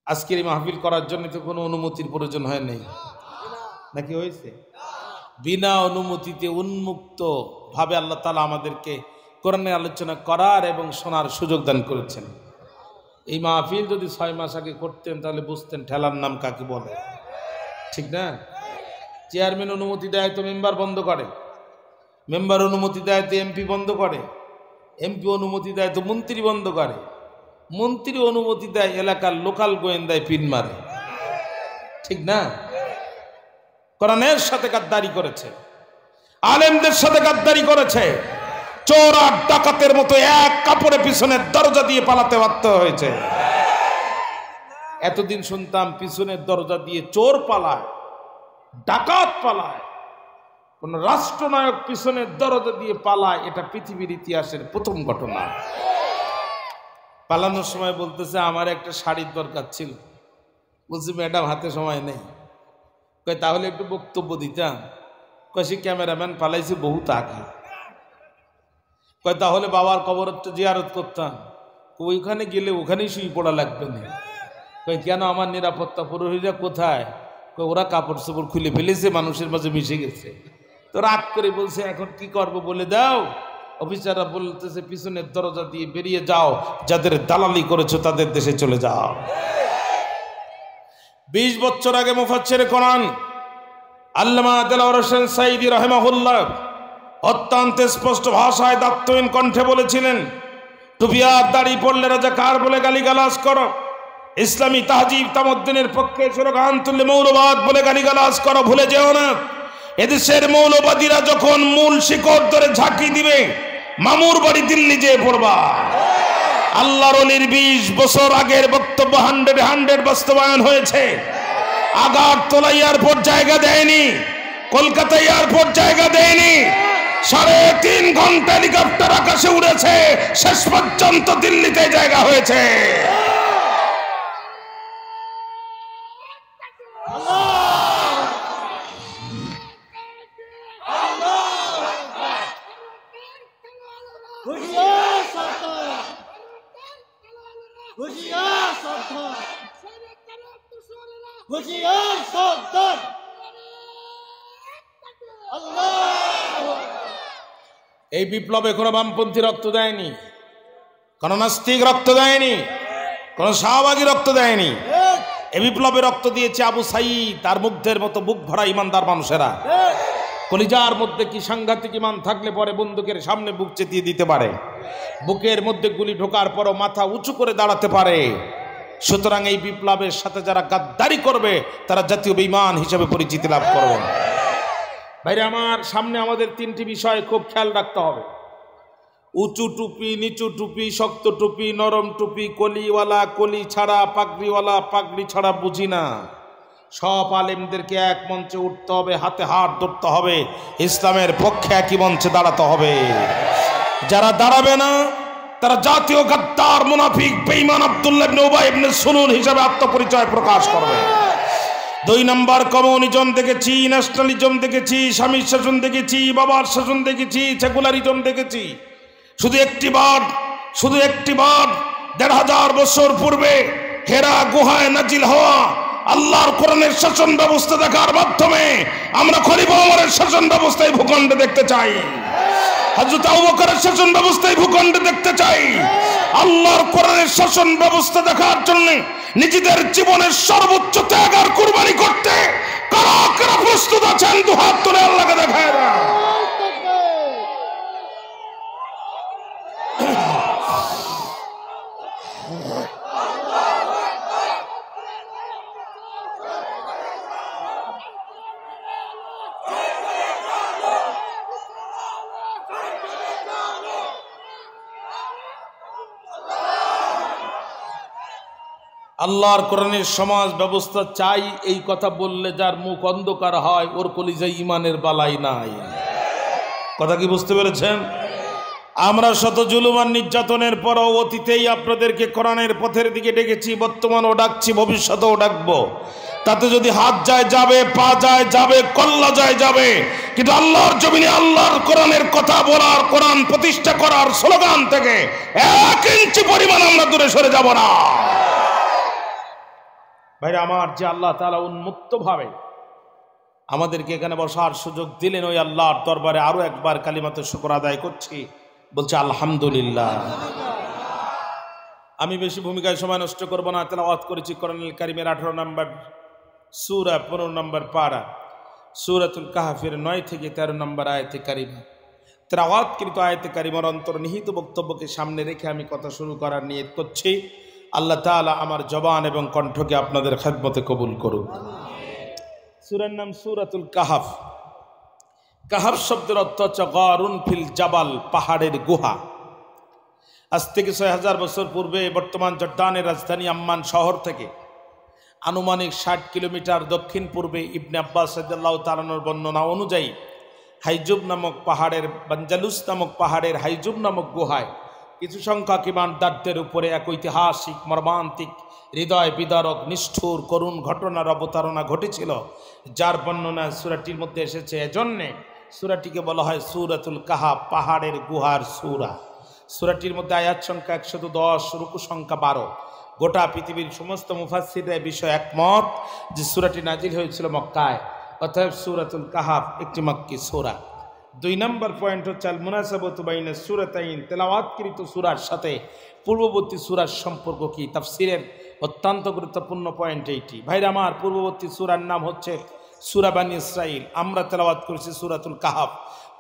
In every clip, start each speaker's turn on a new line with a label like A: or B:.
A: আজকের এই মাহফিল করার জন্য তো কোনো অনুমতির প্রয়োজন হয় নাই, নাকি হয়েছে? বিনা অনুমতিতে উন্মুক্ত ভাবে আল্লাহ তাআলা আমাদেরকে কোরআনের আলোচনা করার এবং শোনার সুযোগ দান করেছেন। এই মাহফিল যদি 6 মাস আগে করতেন তাহলে বুঝতেন ঠেলার নাম কাকে বলে, ঠিক না? চেয়ারম্যান অনুমতি দেয় তো মেম্বার বন্ধ করে, মেম্বার অনুমতি দেয় তো এমপি বন্ধ করে, এমপি অনুমতি দেয় তো মন্ত্রী বন্ধ করে, মন্ত্রী অনুমতি দেয় এলাকার লোকাল গোয়েন্দায় পিন মারে, ঠিক না? কোরআনের সাথে গাদ্দারি করেছে, আলেমদের সাথে গাদ্দারি করেছে, চোর আর ডাকাতের মতো এক কাপড়ে পিছনের দরজা দিয়ে পালাতে বাধ্য হয়েছে। এতদিন শুনতাম পিছনের দরজা দিয়ে চোর পালায়, ডাকাত পালায়, কোন রাষ্ট্রনায়ক পিছনের দরজা দিয়ে পালায়, এটা পৃথিবীর ইতিহাসের প্রথম ঘটনা। পালানোর সময় বলতেছে আমার একটা শাড়ির দরকার ছিল। বলছি ম্যাডাম হাতে সময় নেই। কয় তাহলে একটু বক্তব্য দিতাম। কয় সে ক্যামেরাম্যান পালাইছে বহুত আগে। কয় তাহলে বাবার কবর জিয়ারত করতাম। ওইখানে গেলে ওখানেই শুয়ে পড়া লাগবে না। কয় কেন, আমার নিরাপত্তা পুরোহিতরা কোথায়? কয় ওরা কাপড় চোপড় খুলে ফেলেছে, মানুষের মাঝে মিশে গেছে। তো রাগ করে বলছে এখন কি করবো বলে দাও। অফিসাররা বলতেছে পিছনের দরজা দিয়ে বেরিয়ে যাও, যাদের দালালি করেছো তাদের দেশে চলে যাও। 20 বছর আগে মুফাচ্সিরে কোরআন আল্লামা দেলাওয়ার হোসেন সাঈদী রাহিমাহুল্লাহ অত্যন্ত স্পষ্ট ভাষায় দায়িত্বহীন কণ্ঠে বলেছিলেন, টুপিয়ার দাড়ি পড়লে রাজাকার বলে গালিগালাজ করো, ইসলামী তাহজিব তামদ্দুনের পক্ষে স্লোগান তুললে মৌলবাদ বলে গালিগালাজ করো, ভুলে যেও না এদেশের মৌলবাদীরা যখন মূল শিকড় ধরে ঝাঁকি দিবে মামুর বাড়ি দিল্লি যেয়ে পড়বা। আল্লাহর ওলির 20 বছর আগের বক্তব্য 100 বাস্তবায়ন হয়েছে। আগারতলা এয়ারপোর্ট জায়গা দেয়নি, কলকাতা এয়ারপোর্ট জায়গা দেয়নি, 3.5 ঘন্টা হেলিকপ্টার আকাশে উড়েছে, শেষ পর্যন্ত দিল্লিতে জায়গা হয়েছে। এই বিপ্লবে কোনো বামপন্থী রক্ত দেয়নি, কোন নাস্তিক রক্ত দেয়নি, কোন শাহবাগী রক্ত দেয়নি। এই বিপ্লবে রক্ত দিয়েছে আবু সাঈদ, তার মুগ্ধের মতো বুক ভরা ইমানদার মানুষেরা। কলিজার মধ্যে কি সাংঘাতিক ইমান থাকলে পরে বন্দুকের সামনে বুক চেতিয়ে দিতে পারে, বুকের মধ্যে গুলি ঢোকার পরও মাথা উঁচু করে দাঁড়াতে পারে। সুতরাং এই বিপ্লবের সাথে যারা গাদ্দারি করবে তারা জাতীয় বেঈমান হিসেবে পরিচিতি লাভ করবে। ভাইরা আমার, সামনে আমাদের 3টি বিষয় খুব খেয়াল রাখতে হবে। উঁচু টুপি, নিচু টুপি, শক্ত টুপি, নরম টুপি, কলিওয়ালা কলি ছাড়া, পাগড়িওয়ালা পাগড়ি ছাড়া বুঝি না। সব আলেমদেরকে এক মঞ্চে উঠতে হবে, হাতে হাত ধরতে হবে, ইসলামের পক্ষে একই মঞ্চে দাঁড়াতে হবে। যারা দাঁড়াবে না তারা জাতীয় গাদ্দার, মুনাফিক, বেঈমান আব্দুল্লাহ ইবনে উবাই ইবনে সুলুল হিসেবে আত্মপরিচয় প্রকাশ করবে। 2 নম্বর, কমিউনিজম দেখেছি, ন্যাশনালিজম দেখেছি, স্বামীর শাসন দেখেছি, বাবার শাসন দেখেছি, সেকুলারিজম দেখেছি। শুধু একটি বার 1500 বছর পূর্বে হেরা গুহায় নাজিল হওয়া আল্লাহর কোরআনের শাসন ব্যবস্থা দেখার মাধ্যমে আমরা খলিফা ওমরের শাসন ব্যবস্থায় ভূখণ্ডে দেখতে চাই, হযরত আবু বকরের শাসন ব্যবস্থায় ভূখণ্ডে দেখতে চাই। আল্লাহর কোরআনের শাসন ব্যবস্থা দেখার জন্য নিজেদের জীবনের সর্বোচ্চ ত্যাগ আর কুরবানি করতে কারা কারা প্রস্তুত আছেন? 2 হাত তুলে আল্লাহকে দেখায় না। আল্লাহর কোরআনের সমাজ ব্যবস্থা চাই, এই কথা বললে যার মুখ অন্ধকার হয় ওর কলিজায় ঈমানের বালাই নাই। কথা কি বুঝতে পেরেছেন? আমরা শত জুলুম আর নির্যাতনের পরও অতীতেই আপনাদেরকে কোরআনের পথের দিকে ডেকেছি, বর্তমানও ডাকছি, ভবিষ্যতেও ডাকবো। তাতে যদি হাত যায় যাবে, পা যায় যাবে, কল্লা যায় যাবে, কিন্তু আল্লাহর জমিনে আল্লাহর কোরআনের কথা বলার, কোরআন প্রতিষ্ঠা করার স্লোগান থেকে 1 ইঞ্চি পরিমাণ আমরা দূরে সরে যাব না। ভাইরা আমার, যে আল্লাহ তাআলা উন্মুক্তভাবে আমাদেরকে এখানে বসার সুযোগ দিলেন, ওই আল্লাহর দরবারে আরো একবার কালিমাতে শুকর আদায় করছি, বলছে আলহামদুলিল্লাহ। আমি বেশি ভূমিকায় সময় নষ্ট করব না। তেলাওয়াত করেছি কোরআনুল কারীমের 18 নম্বর সূরা 15 নম্বর পারা, সূরাতুল কাহফের 9 থেকে 13 নম্বর আয়াতে কারিমা। তেলাওয়াতকৃত আয়াতে কারিমার অন্তর্নিহিত বক্তব্যকে সামনে রেখে আমি কথা শুরু করার নিয়ত করছি। আল্লাহ তাআলা আমার জবান এবং কণ্ঠকে আপনাদের খেদমতে কবুল করুন। সূরার নাম সূরাতুল কাহফ। কাহফ শব্দের অর্থ হচ্ছে গারুন ফিল জাবাল, পাহাড়ের গুহা। আজ থেকে 6000 বছর পূর্বে বর্তমান জর্দানের রাজধানী আম্মান শহর থেকে আনুমানিক 60 কিলোমিটার দক্ষিণ পূর্বে ইবনে আব্বাস রাদিয়াল্লাহু তাআলার বর্ণনা অনুযায়ী হাইজুব নামক পাহাড়ের, বানজালুস নামক পাহাড়ের হাইজুব নামক গুহায় কিছু সংখ্যক ঈমানদারদের উপরে এক ঐতিহাসিক, মর্মান্তিক, হৃদয় বিদারক, নিষ্ঠুর, করুণ ঘটনার অবতারণা ঘটেছিল, যার বর্ণনা সূরাটির মধ্যে এসেছে। এজন্যে সূরাটিকে বলা হয় সূরাতুল কাহফ, পাহাড়ের গুহার সূরা। সূরাটির মধ্যে আয়াত সংখ্যা 110, রুকু সংখ্যা 12। গোটা পৃথিবীর সমস্ত মুফাসসিররা এই বিষয়ে একমত যে সূরাটি নাজিল হয়েছিল মক্কায়, অতএব সূরাতুল কাহফ একটি মক্কি সূরা। 2 নম্বর পয়েন্ট হচ্ছে আল মুনাসাবাতু বাইনা সূরাতাইন, তেলাওয়াতকৃত সূরার সাথে পূর্ববর্তী সূরার সম্পর্ক কি। তাফসীরের অত্যন্ত গুরুত্বপূর্ণ পয়েন্ট এইটি। ভাইরা আমার, পূর্ববর্তী সূরার নাম হচ্ছে সূরা বনী ইসরাঈল, আমরা তেলাওয়াত করেছি সূরাতুল কাহফ।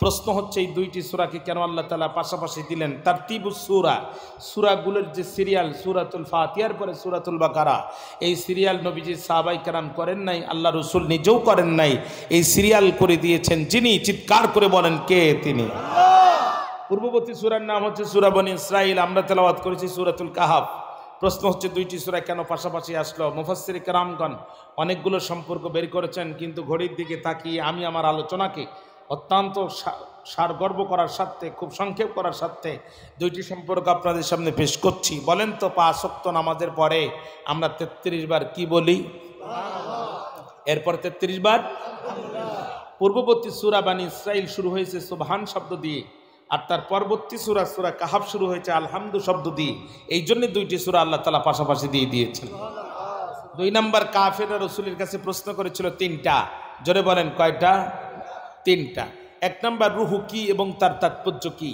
A: প্রশ্ন হচ্ছে এই দুইটি সূরাকে কেন আল্লাহ তাআলা পাশাপাশি দিলেন? তারতিবুস সূরা, সূরাগুলোর যে সিরিয়াল, সূরাতুল ফাতিহার পরে সূরাতুল বাকারা, এই সিরিয়াল নবীজি সাহাবায়ে কেরাম করেন নাই, আল্লাহ রাসূল নিজেও করেন নাই। এই সিরিয়াল করে দিয়েছেন যিনি, চিৎকার করে বলেন কে? তিনি। পূর্ববর্তী সূরার নাম হচ্ছে সূরা বনী ইসরাঈল, আমরা তেলাওয়াত করেছি সূরাতুল কাহফ। প্রশ্ন হচ্ছে দুইটি সূরা কেন পাশাপাশি আসলো? মুফাসসির কেরামগণ অনেকগুলো সম্পর্ক বের করেছেন, কিন্তু ঘড়ির দিকে তাকিয়ে আমি আমার আলোচনাকে অত্যন্ত সারগর্ব করার স্বার্থে, খুব সংক্ষেপ করার স্বার্থে দুইটি সম্পর্ক আপনাদের সামনে পেশ করছি। বলেন তো, 5 ওয়াক্ত নামাজের পরে আমরা 33 বার কি বলি? এরপর 33 বার। পূর্ববর্তী সূরা বনী ইসরাঈল শুরু হয়েছে সুবহান শব্দ দিয়ে, আর তার পরবর্তী সূরা সূরা কাহফ শুরু হয়েছে আলহামদু শব্দ দিয়ে। এই জন্য দুইটি সূরা আল্লাহ তাআলা পাশাপাশি দিয়ে দিয়েছেন। 2 নম্বর, কাফেররা রাসূলের কাছে প্রশ্ন করেছিল 3টা। জোরে বলেন, কয়টা? 3টা। 1 নম্বর, রূহ কি এবং তার তাৎপর্য কি।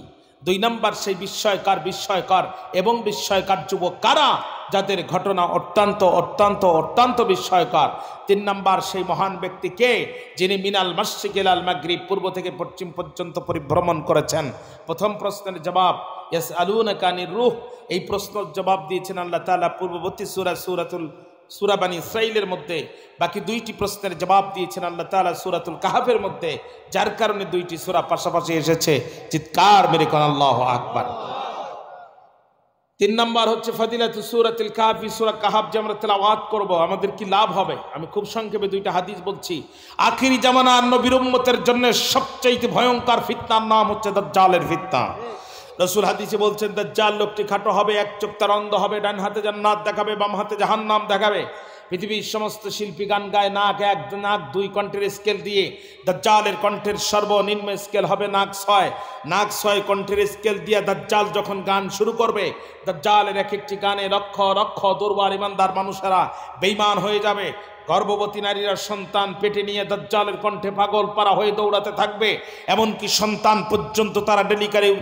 A: 2 নম্বর, সেই বিস্ময়কর এবং বিস্ময়কর যুবক কারা, যাদের ঘটনা অত্যন্ত অত্যন্ত অত্যন্ত বিস্ময়কর। 3 নম্বর, সেই মহান ব্যক্তি কে, যিনি মিনাল মাশরিক ইলাল মাগরিব, পূর্ব থেকে পশ্চিম পর্যন্ত পরিভ্রমণ করেছেন। প্রথম প্রশ্নের জবাব ইয়াসআলুনাকা আনির রূহ, এই প্রশ্নের জবাব দিয়েছেন আল্লাহ তাআলা পূর্ববর্তী সূরা বনী ইসরাঈলের মধ্যে। বাকি 2টি প্রশ্নের জবাব দিয়েছেন আল্লাহ তাআলা সূরাতুল কাহফের মধ্যে, যার কারণে 2টি সূরা পাশাপাশি এসেছে। চিৎকার মেরে কোন আল্লাহু আকবার। 3 নম্বর হচ্ছে ফজিলাতু সূরাতুল কাহফ, সূরা কাহফ যে আমরা তেলাওয়াত করব আমাদের কি লাভ হবে। আমি খুব সংক্ষেপে 2টা হাদিস বলছি। আখিরি জামানার নবীর উম্মতের জন্য সবচেয়ে ভয়ঙ্কর ফিতনার নাম হচ্ছে দাজ্জালের ফিতনা। রাসূল হাদিসে বলছেন, দাজ্জাল লোকটি খাটো হবে, এক চোখ তার অন্ধ হবে, ডান হাতে জান্নাত দেখাবে, বাম হাতে জাহান্নাম দেখাবে। পৃথিবীর সমস্ত শিল্পী গান গায় নাক 1, নাক 2 কণ্ঠের স্কেল দিয়ে। দাজ্জালের কণ্ঠের সর্বনিম্ন স্কেল হবে নাক 6, নাক 6 কণ্ঠের স্কেল দিয়ে দাজ্জাল যখন গান শুরু করবে, দাজ্জালের এক একটি গানে লক্ষ লক্ষ দুর্বল ঈমানদার মানুষেরা বেঈমান হয়ে যাবে। গর্ভবতী নারীরা সন্তান পেটে নিয়ে দাজ্জালের কণ্ঠে পাগল পারা হয়ে দৌড়াতে থাকবে, এমনকি সন্তান পর্যন্ত তারা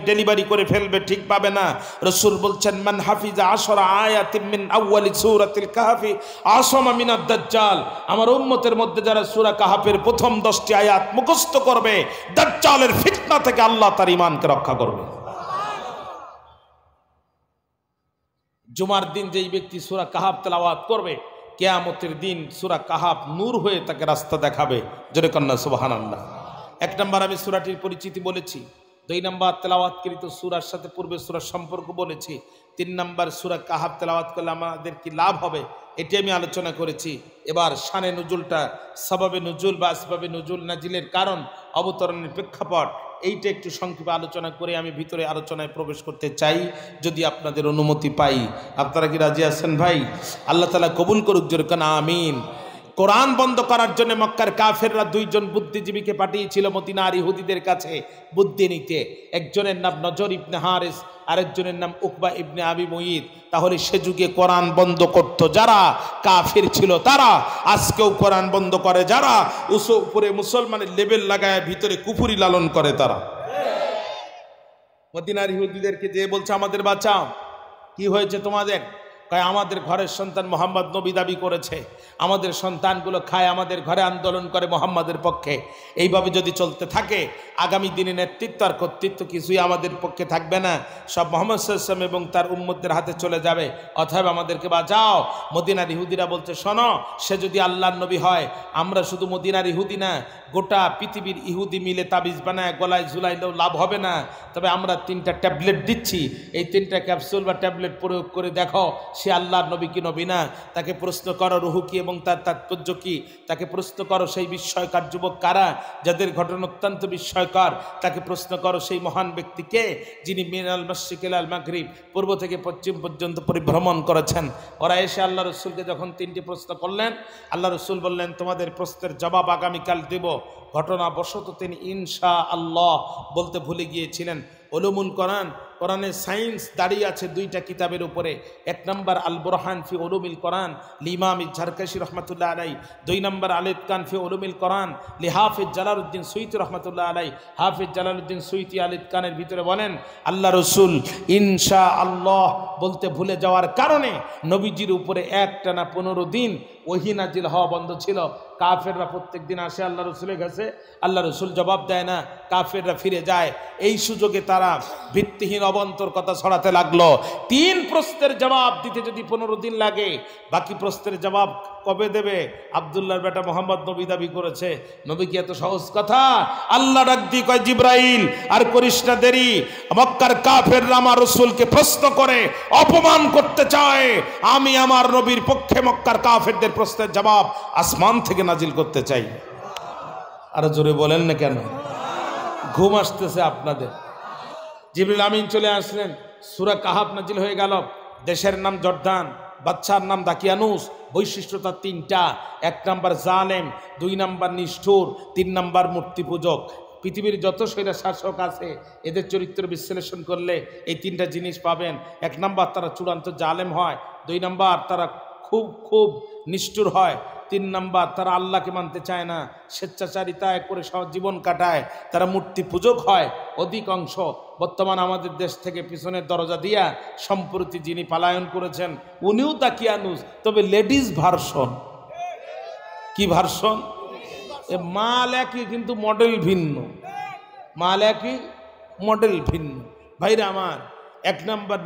A: ডেলিভারি করে ফেলবে, ঠিক পাবে না। রাসূল বলছেন, মান হাফিজা 10 আয়াতিন মিন আউয়ালি সূরাতিল কাহফি আসামা মিনাদ দাজ্জাল, আমার উম্মতের মধ্যে যারা সূরা কাহফের প্রথম 10টি আয়াত মুখস্থ করবে, দাজ্জালের ফিতনা থেকে আল্লাহ তার ঈমানকে রক্ষা করবে। জুমার দিন যেই ব্যক্তি সূরা কাহফ তেলাওয়াত করবে, কিয়ামতের দিন সূরা কাহফ নূর হয়ে তাকে রাস্তা দেখাবে। জোরে কন্যা সুবহানাল্লাহ। 1 নম্বর, আমি সূরাটির পরিচিতি বলেছি। 2 নম্বর, তেলাওয়াতকৃত সূরার সাথে পূর্বের সূরার সম্পর্ক বলেছি। 3 নম্বর, সূরা কাহফ তেলাওয়াত করলে আমাদের কি লাভ হবে এটি আমি আলোচনা করেছি। এবার শানে নুজুলটা, সাবাবে নুজুল বা আসবাবে নুজুল, নাজিলের কারণ, অবতরণের প্রেক্ষাপট, এইটা একটু সংক্ষেপে আলোচনা করে আমি ভিতরে আলোচনায় প্রবেশ করতে চাই, যদি আপনাদের অনুমতি পাই। আপনারা কি রাজি আছেন ভাই? আল্লাহ তাআলা কবুল করুক, জোরে কানা আমিন। কোরআন বন্ধ করার জন্য মক্কার কাফেররা দুইজন বুদ্ধিজীবীকে পাঠিয়েছিল মদিনার ইহুদিদের কাছে বুদ্ধি নিতে। একজনের নাম নজর ইবনে হারিস, আরেকজনের নাম উকবা ইবনে আবি মুঈদ। তাহলে সে যুগে কোরআন বন্ধ করত যারা কাফের ছিল তারা, আজকেও কোরআন বন্ধ করে যারা, উপরে মুসলমানের লেবেল লাগায় ভিতরে কুফরি লালন করে তারা। মদিনার ইহুদিদেরকে যে বলছে আমাদের বাঁচাও, কি হয়েছে তোমাদের? কয় আমাদের ঘরের সন্তান মোহাম্মদ নবী দাবি করেছে, আমাদের সন্তানগুলো খায়, আমাদের ঘরে আন্দোলন করে মোহাম্মদের পক্ষে। এইভাবে যদি চলতে থাকে আগামী দিনে নেতৃত্ব আর কর্তৃত্ব কিছুই আমাদের পক্ষে থাকবে না, সব মোহাম্মদ সাল্লাল্লাহু আলাইহি ওয়াসাল্লাম এবং তার উম্মতদের হাতে চলে যাবে, অতএব আমাদেরকে বাঁচাও। মদিনার ইহুদিরা বলছে শোনো, সে যদি আল্লাহর নবী হয়, আমরা শুধু মদিনার ইহুদি না, গোটা পৃথিবীর ইহুদি মিলে তাবিজ বানায় গলায় ঝুলাইলেও লাভ হবে না। তবে আমরা 3টা ট্যাবলেট দিচ্ছি, এই 3টা ক্যাপসুল বা ট্যাবলেট প্রয়োগ করে দেখো সে আল্লাহর নবী কি নবী না। তাকে প্রশ্ন করো রুহু কি এবং তার তাৎপর্য কি, তাকে প্রশ্ন করো সেই বিস্ময়কার যুবক কারা যাদের ঘটনা অত্যন্ত বিস্ময়কর, তাকে প্রশ্ন করো সেই মহান ব্যক্তিকে যিনি মিনাল মাশরিক ইলাল মাগরিব, পূর্ব থেকে পশ্চিম পর্যন্ত পরিভ্রমণ করেছেন। ওরা এসে আল্লাহ রসুলকে যখন 3টি প্রশ্ন করলেন, আল্লাহ রসুল বললেন তোমাদের প্রশ্নের জবাব আগামীকাল দেব। ঘটনাবশত তিনি ইনশা আল্লাহ বলতে ভুলে গিয়েছিলেন। উলুমুল কোরআন, কোরআনের সায়েন্স দাঁড়িয়ে আছে 2টা কিতাবের উপরে। 1 নম্বর আল বুরহান ফি উলুমিল কোরআন লিমাম জারকাশি রহমাতুল্লাহ আলাই, 2 নম্বর আল ইতকান ফি উলুমিল কোরআন লিহাফিজ জালালউদ্দিন সুয়ুতি রহমাতুল্লাহ আলাই। হাফিজ জালালউদ্দিন সুয়ুতি আল ইতকানের ভিতরে বলেন আল্লাহ রসুল ইনশা আল্লাহ বলতে ভুলে যাওয়ার কারণে নবীজির উপরে একটানা 15 দিন ওহী নাজিল হওয়া বন্ধ ছিল। কাফেররা প্রত্যেক দিন আসে আল্লাহ রসুলের কাছে, আল্লাহ রসুল জবাব দেয় না, কাফেররা ফিরে যায়। এই সুযোগে তারা ভিত্তিহীন অবান্তর কথা ছড়াতে লাগলো। 3 প্রশ্নের জবাব দিতে যদি 15 দিন লাগে, বাকি প্রশ্নের জবাব কবে দেবে? আব্দুল্লাহর বেটা মোহাম্মদ নবী দাবি করেছে। নবী কি এত সহজ কথা? আল্লাহ ডাক দিয়ে কয় জিব্রাইল আর করিস না দেরি, মক্কার কাফেররা আমার রসুলকে প্রশ্ন করে অপমান করতে চায়, আমি আমার নবীর পক্ষে মক্কার কাফেরদের প্রশ্নের জবাব আসমান থেকে নাজিল করতে চাই। আরো জোরে বলেন না কেন? ঘুম আসতেছে আপনাদের? জিবরিল আমিন চলে আসলেন, সূরা কাহাফ নাজিল হয়ে গেল। দেশের নাম জর্দান, বাচ্চার নাম দাকিয়ানুস। বৈশিষ্ট্যতা 3টা। 1 নম্বর জালেম, 2 নম্বর নিষ্ঠুর, 3 নম্বর মূর্তি পূজক। পৃথিবীর যত স্বৈরা শাসক আছে এদের চরিত্র বিশ্লেষণ করলে এই 3টা জিনিস পাবেন। 1 নম্বর তারা চূড়ান্ত জালেম হয়, 2 নম্বর তারা খুব নিষ্ঠুর হয়, 3 নম্বর তারা আল্লাহকে মানতে চায় না, স্বেচ্ছাচারিতায় করে জীবন কাটায়, তারা মূর্তি পূজক হয় অধিকাংশ। বর্তমান আমাদের দেশ থেকে পিছনের দরজা দিয়া সম্প্রতি যিনি পলায়ন করেছেন উনিও দাকিয়ানুস, তবে লেডিস ভার্সন। কি ভার্সন? মাল একই কিন্তু মডেল ভিন্ন, মাল একই মডেল ভিন্ন। ভাইরা আমার, 1 নম্বর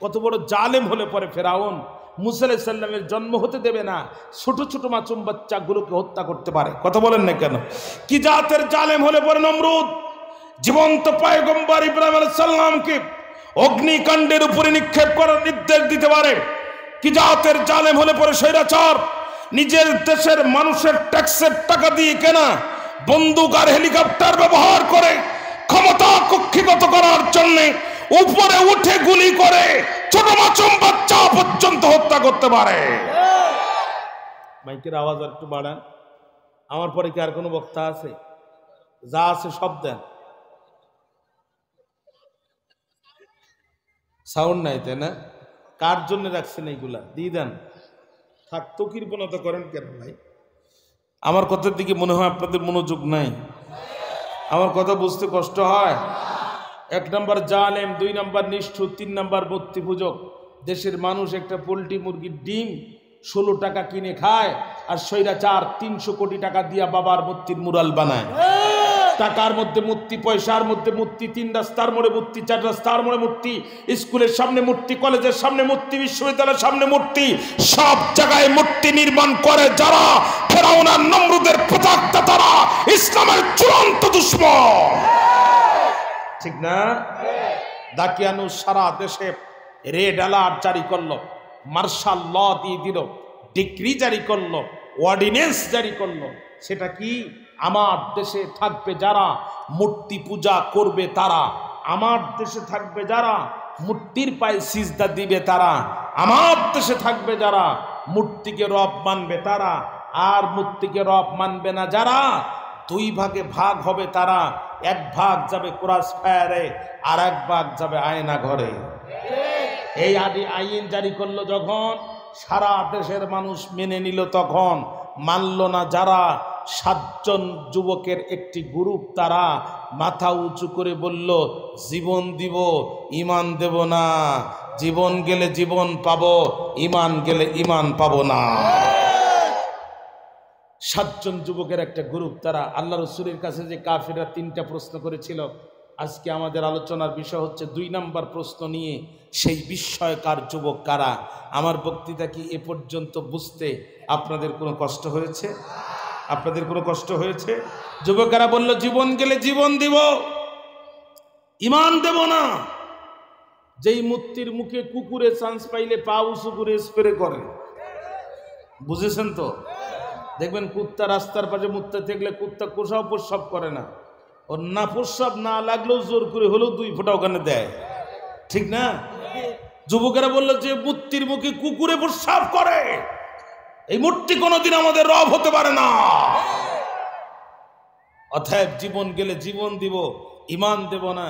A: কত বড় জালেম হলে পরে ফেরাউন মুসা আলাইহিস সালামের জন্ম হতে দেবে না, ছোট ছোট মাসুম বাচ্চাগুলোকে হত্যা করতে পারে। কথা বলেন না কেন? কি জাতের জালেম হলে পরে নমরুদ জীবন্ত পয়গম্বর ইব্রাহিম আলাইহিস সালামকে অগ্নিকাণ্ডের উপরে নিক্ষেপ করার নির্দেশ দিতে পারে? কি জাতের জালেম হলে পরে স্বৈরাচার নিজের দেশের মানুষের ট্যাক্সের টাকা দিয়ে কেনা বন্দুক আর হেলিকপ্টার ব্যবহার করে ক্ষমতা কক্ষিগত করার জন্য উপরে উঠে গুলি করে ছোট মাসুম বাচ্চা পর্যন্ত হত্যা করতে পারে? মাইকের আওয়াজ আর একটু বাড়ান। আমার পরে কি আর কোনো বক্তা আছে? যা আছে সব দেন। সাউন্ড নাই তাই না? কার জন্য রাখছেন এইগুলা? দিয়ে দেন। থাক, তকিরপনতা করেন কেন ভাই? আমার কথার দিকে মনে হয় আপনাদের মনোযোগ নাই। আমার কথা বুঝতে কষ্ট হয়। 1 নম্বর জালেম, 2 নম্বর নিষ্ঠুর, 3 নম্বর মূর্তি পূজক। দেশের মানুষ একটা পোল্ট্রি মুরগির ডিম 16 টাকা কিনে খায়, আর স্বৈরাচার 300 কোটি টাকা দিয়া বাবার মূর্তির মুরাল বানায়। টাকার মধ্যে মূর্তি, পয়সার মধ্যে মূর্তি, 3 রাস্তার মোড়ে মূর্তি, 4 রাস্তার মোড়ে মূর্তি, স্কুলের সামনে মূর্তি, কলেজের সামনে মূর্তি, বিশ্ববিদ্যালয়ের সামনে মূর্তি, সব জায়গায় মূর্তি নির্মাণ করে যারা ফেরাউন আর নমরুদের প্রতাক্তা, তারা ইসলামের চূড়ান্ত দুশমন। ঠিক না? দাকিয়ানুস সারা দেশে রেড অ্যালার্ট জারি করলো, মার্শাল ল দিয়ে দিল, ডিক্রি জারি করলো, অর্ডিন্যান্স জারি করলো। সেটা কি? আমার দেশে থাকবে যারা মূর্তি পূজা করবে তারা, আমার দেশে থাকবে যারা মূর্তির পায়ে সিজদা দিবে তারা, আমার দেশে থাকবে যারা মূর্তিকে রব মানবে তারা, আর মূর্তিকে রব মানবে না যারা, দুই ভাগে ভাগ হবে তারা। এক ভাগ যাবে ক্রস ফায়ারে, আর এক ভাগ যাবে আয়না ঘরে। এই আইন জারি করলো যখন, সারা দেশের মানুষ মেনে নিল, তখন মানল না যারা 7 জন যুবকের একটি গ্রুপ, তারা মাথা উঁচু করে বলল জীবন দিব, ইমান দেব না। জীবন গেলে জীবন পাবো, ইমান গেলে ইমান পাবো না। 7 জন যুবকের একটা গ্রুপ, তারা আল্লাহ রসুলের কাছে যে কাফিররা 3টা প্রশ্ন করেছিল, আজকে আমাদের আলোচনার বিষয় হচ্ছে 2 নম্বর প্রশ্ন নিয়ে, সেই বিস্ময়কার যুবক কারা। আমার বক্তৃতা কি এ পর্যন্ত বুঝতে আপনাদের কোনো কষ্ট হয়েছে? আপনাদের কোনো কষ্ট হয়েছে? যুবকেরা বলল জীবন গেলে জীবন দিব, ইমান দেব না। যেই মূর্তির মুখে কুকুরে চান্স পাইলে পা উঁচু করে স্প্রে করে, বুঝেছেন তো? দেখবেন কুত্তা রাস্তার পাশে মুত্তা থাকলে কুত্তা কোষাও প্রস্রাব করে না, ওর না প্রস্রাব না লাগলেও জোর করে হলেও 2 ফোঁটা ওখানে দেয়, ঠিক না? যুবকেরা বললো যে মূর্তির মুখে কুকুরে প্রস্রাব করে, এই মূর্তি কোনোদিন আমাদের রব হতে পারে না। অতএব জীবন গেলে জীবন দিব, ইমান দেব না।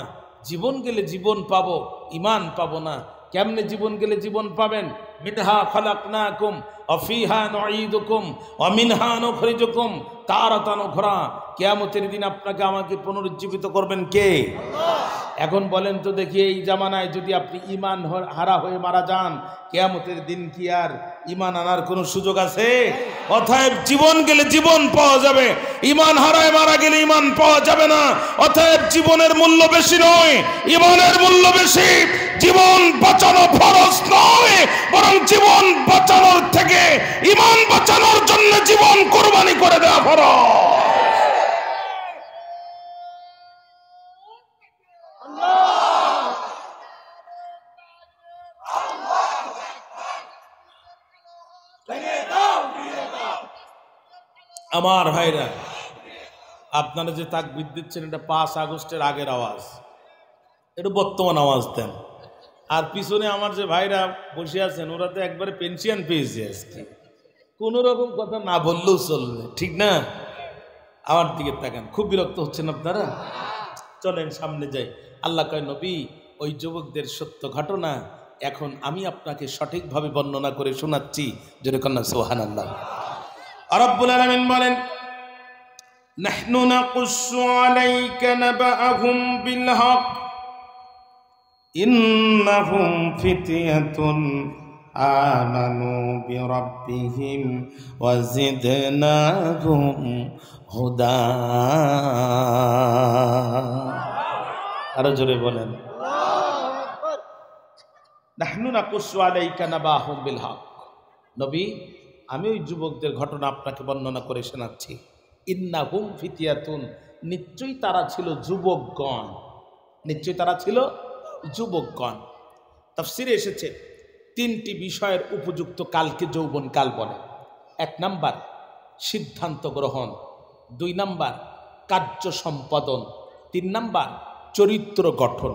A: জীবন গেলে জীবন পাবো, ইমান পাবো না। কেমনে জীবন গেলে জীবন পাবেন? মিনহা খালাকনাকুম ওয়া ফিহা নুঈদুকুম ওয়া মিনহা নুখরিজুকুম তারাতান উখরা। কিয়ামতের দিন আপনাকে আমাকে পুনরুজ্জীবিত করবেন কে? আল্লাহ। এখন বলেন তো দেখি, এই জামানায় যদি আপনি ইমান হারা হয়ে মারা যান, কিয়ামতের দিন কি আর ইমান আনার কোনো সুযোগ আছে? অতএব জীবন গেলে জীবন পাওয়া যাবে, ইমান হারায় মারা গেলে ইমান পাওয়া যাবে না। অতএব জীবনের মূল্য বেশি নয়, ইমানের মূল্য বেশি। জীবন বাঁচানো ফরজ নয়, বরং জীবন বাঁচানোর থেকে ইমান বাঁচানোর জন্য জীবন কোরবানি করে দেওয়া ফরজ। আমার ভাইরা, আপনারা যে তাকবীর দিচ্ছেন, এটা 5 আগস্টের আগের আওয়াজ, এটা বর্তমান আওয়াজ দেন। আর পিছনে আমার যে ভাইরা বসে আছেন, ওরা তো একবারে পেনশন পেয়েছে আজকে, কোন রকম কথা না বললেও চলবে, ঠিক না? আমার দিকে তাকান, খুব বিরক্ত হচ্ছেন আপনারা? চলেন সামনে যাই। আল্লাহ কয়, নবী ওই যুবকদের সত্য ঘটনা এখন আমি আপনাকে সঠিকভাবে বর্ণনা করে শোনাচ্ছি। যেরকম না সুবহানাল্লাহ। রব্বুল আলামিন বলেন, নাহনু নাকুসু আলাইকা নাবাআহুম বিল হক ইন্নাহুম ফিতয়াতুন আমানু বিরাব্বিহিম ওয়া জিদনাহুম হুদা। আরো জোরে বলেন, নাহনু নাকুসু আলাইকা নাবাআহুম বিল হক। নবী, আমি ওই যুবকদের ঘটনা আপনাকে বর্ণনা করে শোনাচ্ছি। ইন্নাহুম ফিতিয়াতুন, নিশ্চয়ই তারা ছিল যুবকগণ, নিশ্চয়ই তারা ছিল যুবকগণ। তাফসিরে এসেছে 3টি বিষয়ের উপযুক্ত কালকে যৌবন কাল বলে। 1 নাম্বার সিদ্ধান্ত গ্রহণ, 2 নাম্বার কার্য সম্পাদন, 3 নাম্বার চরিত্র গঠন।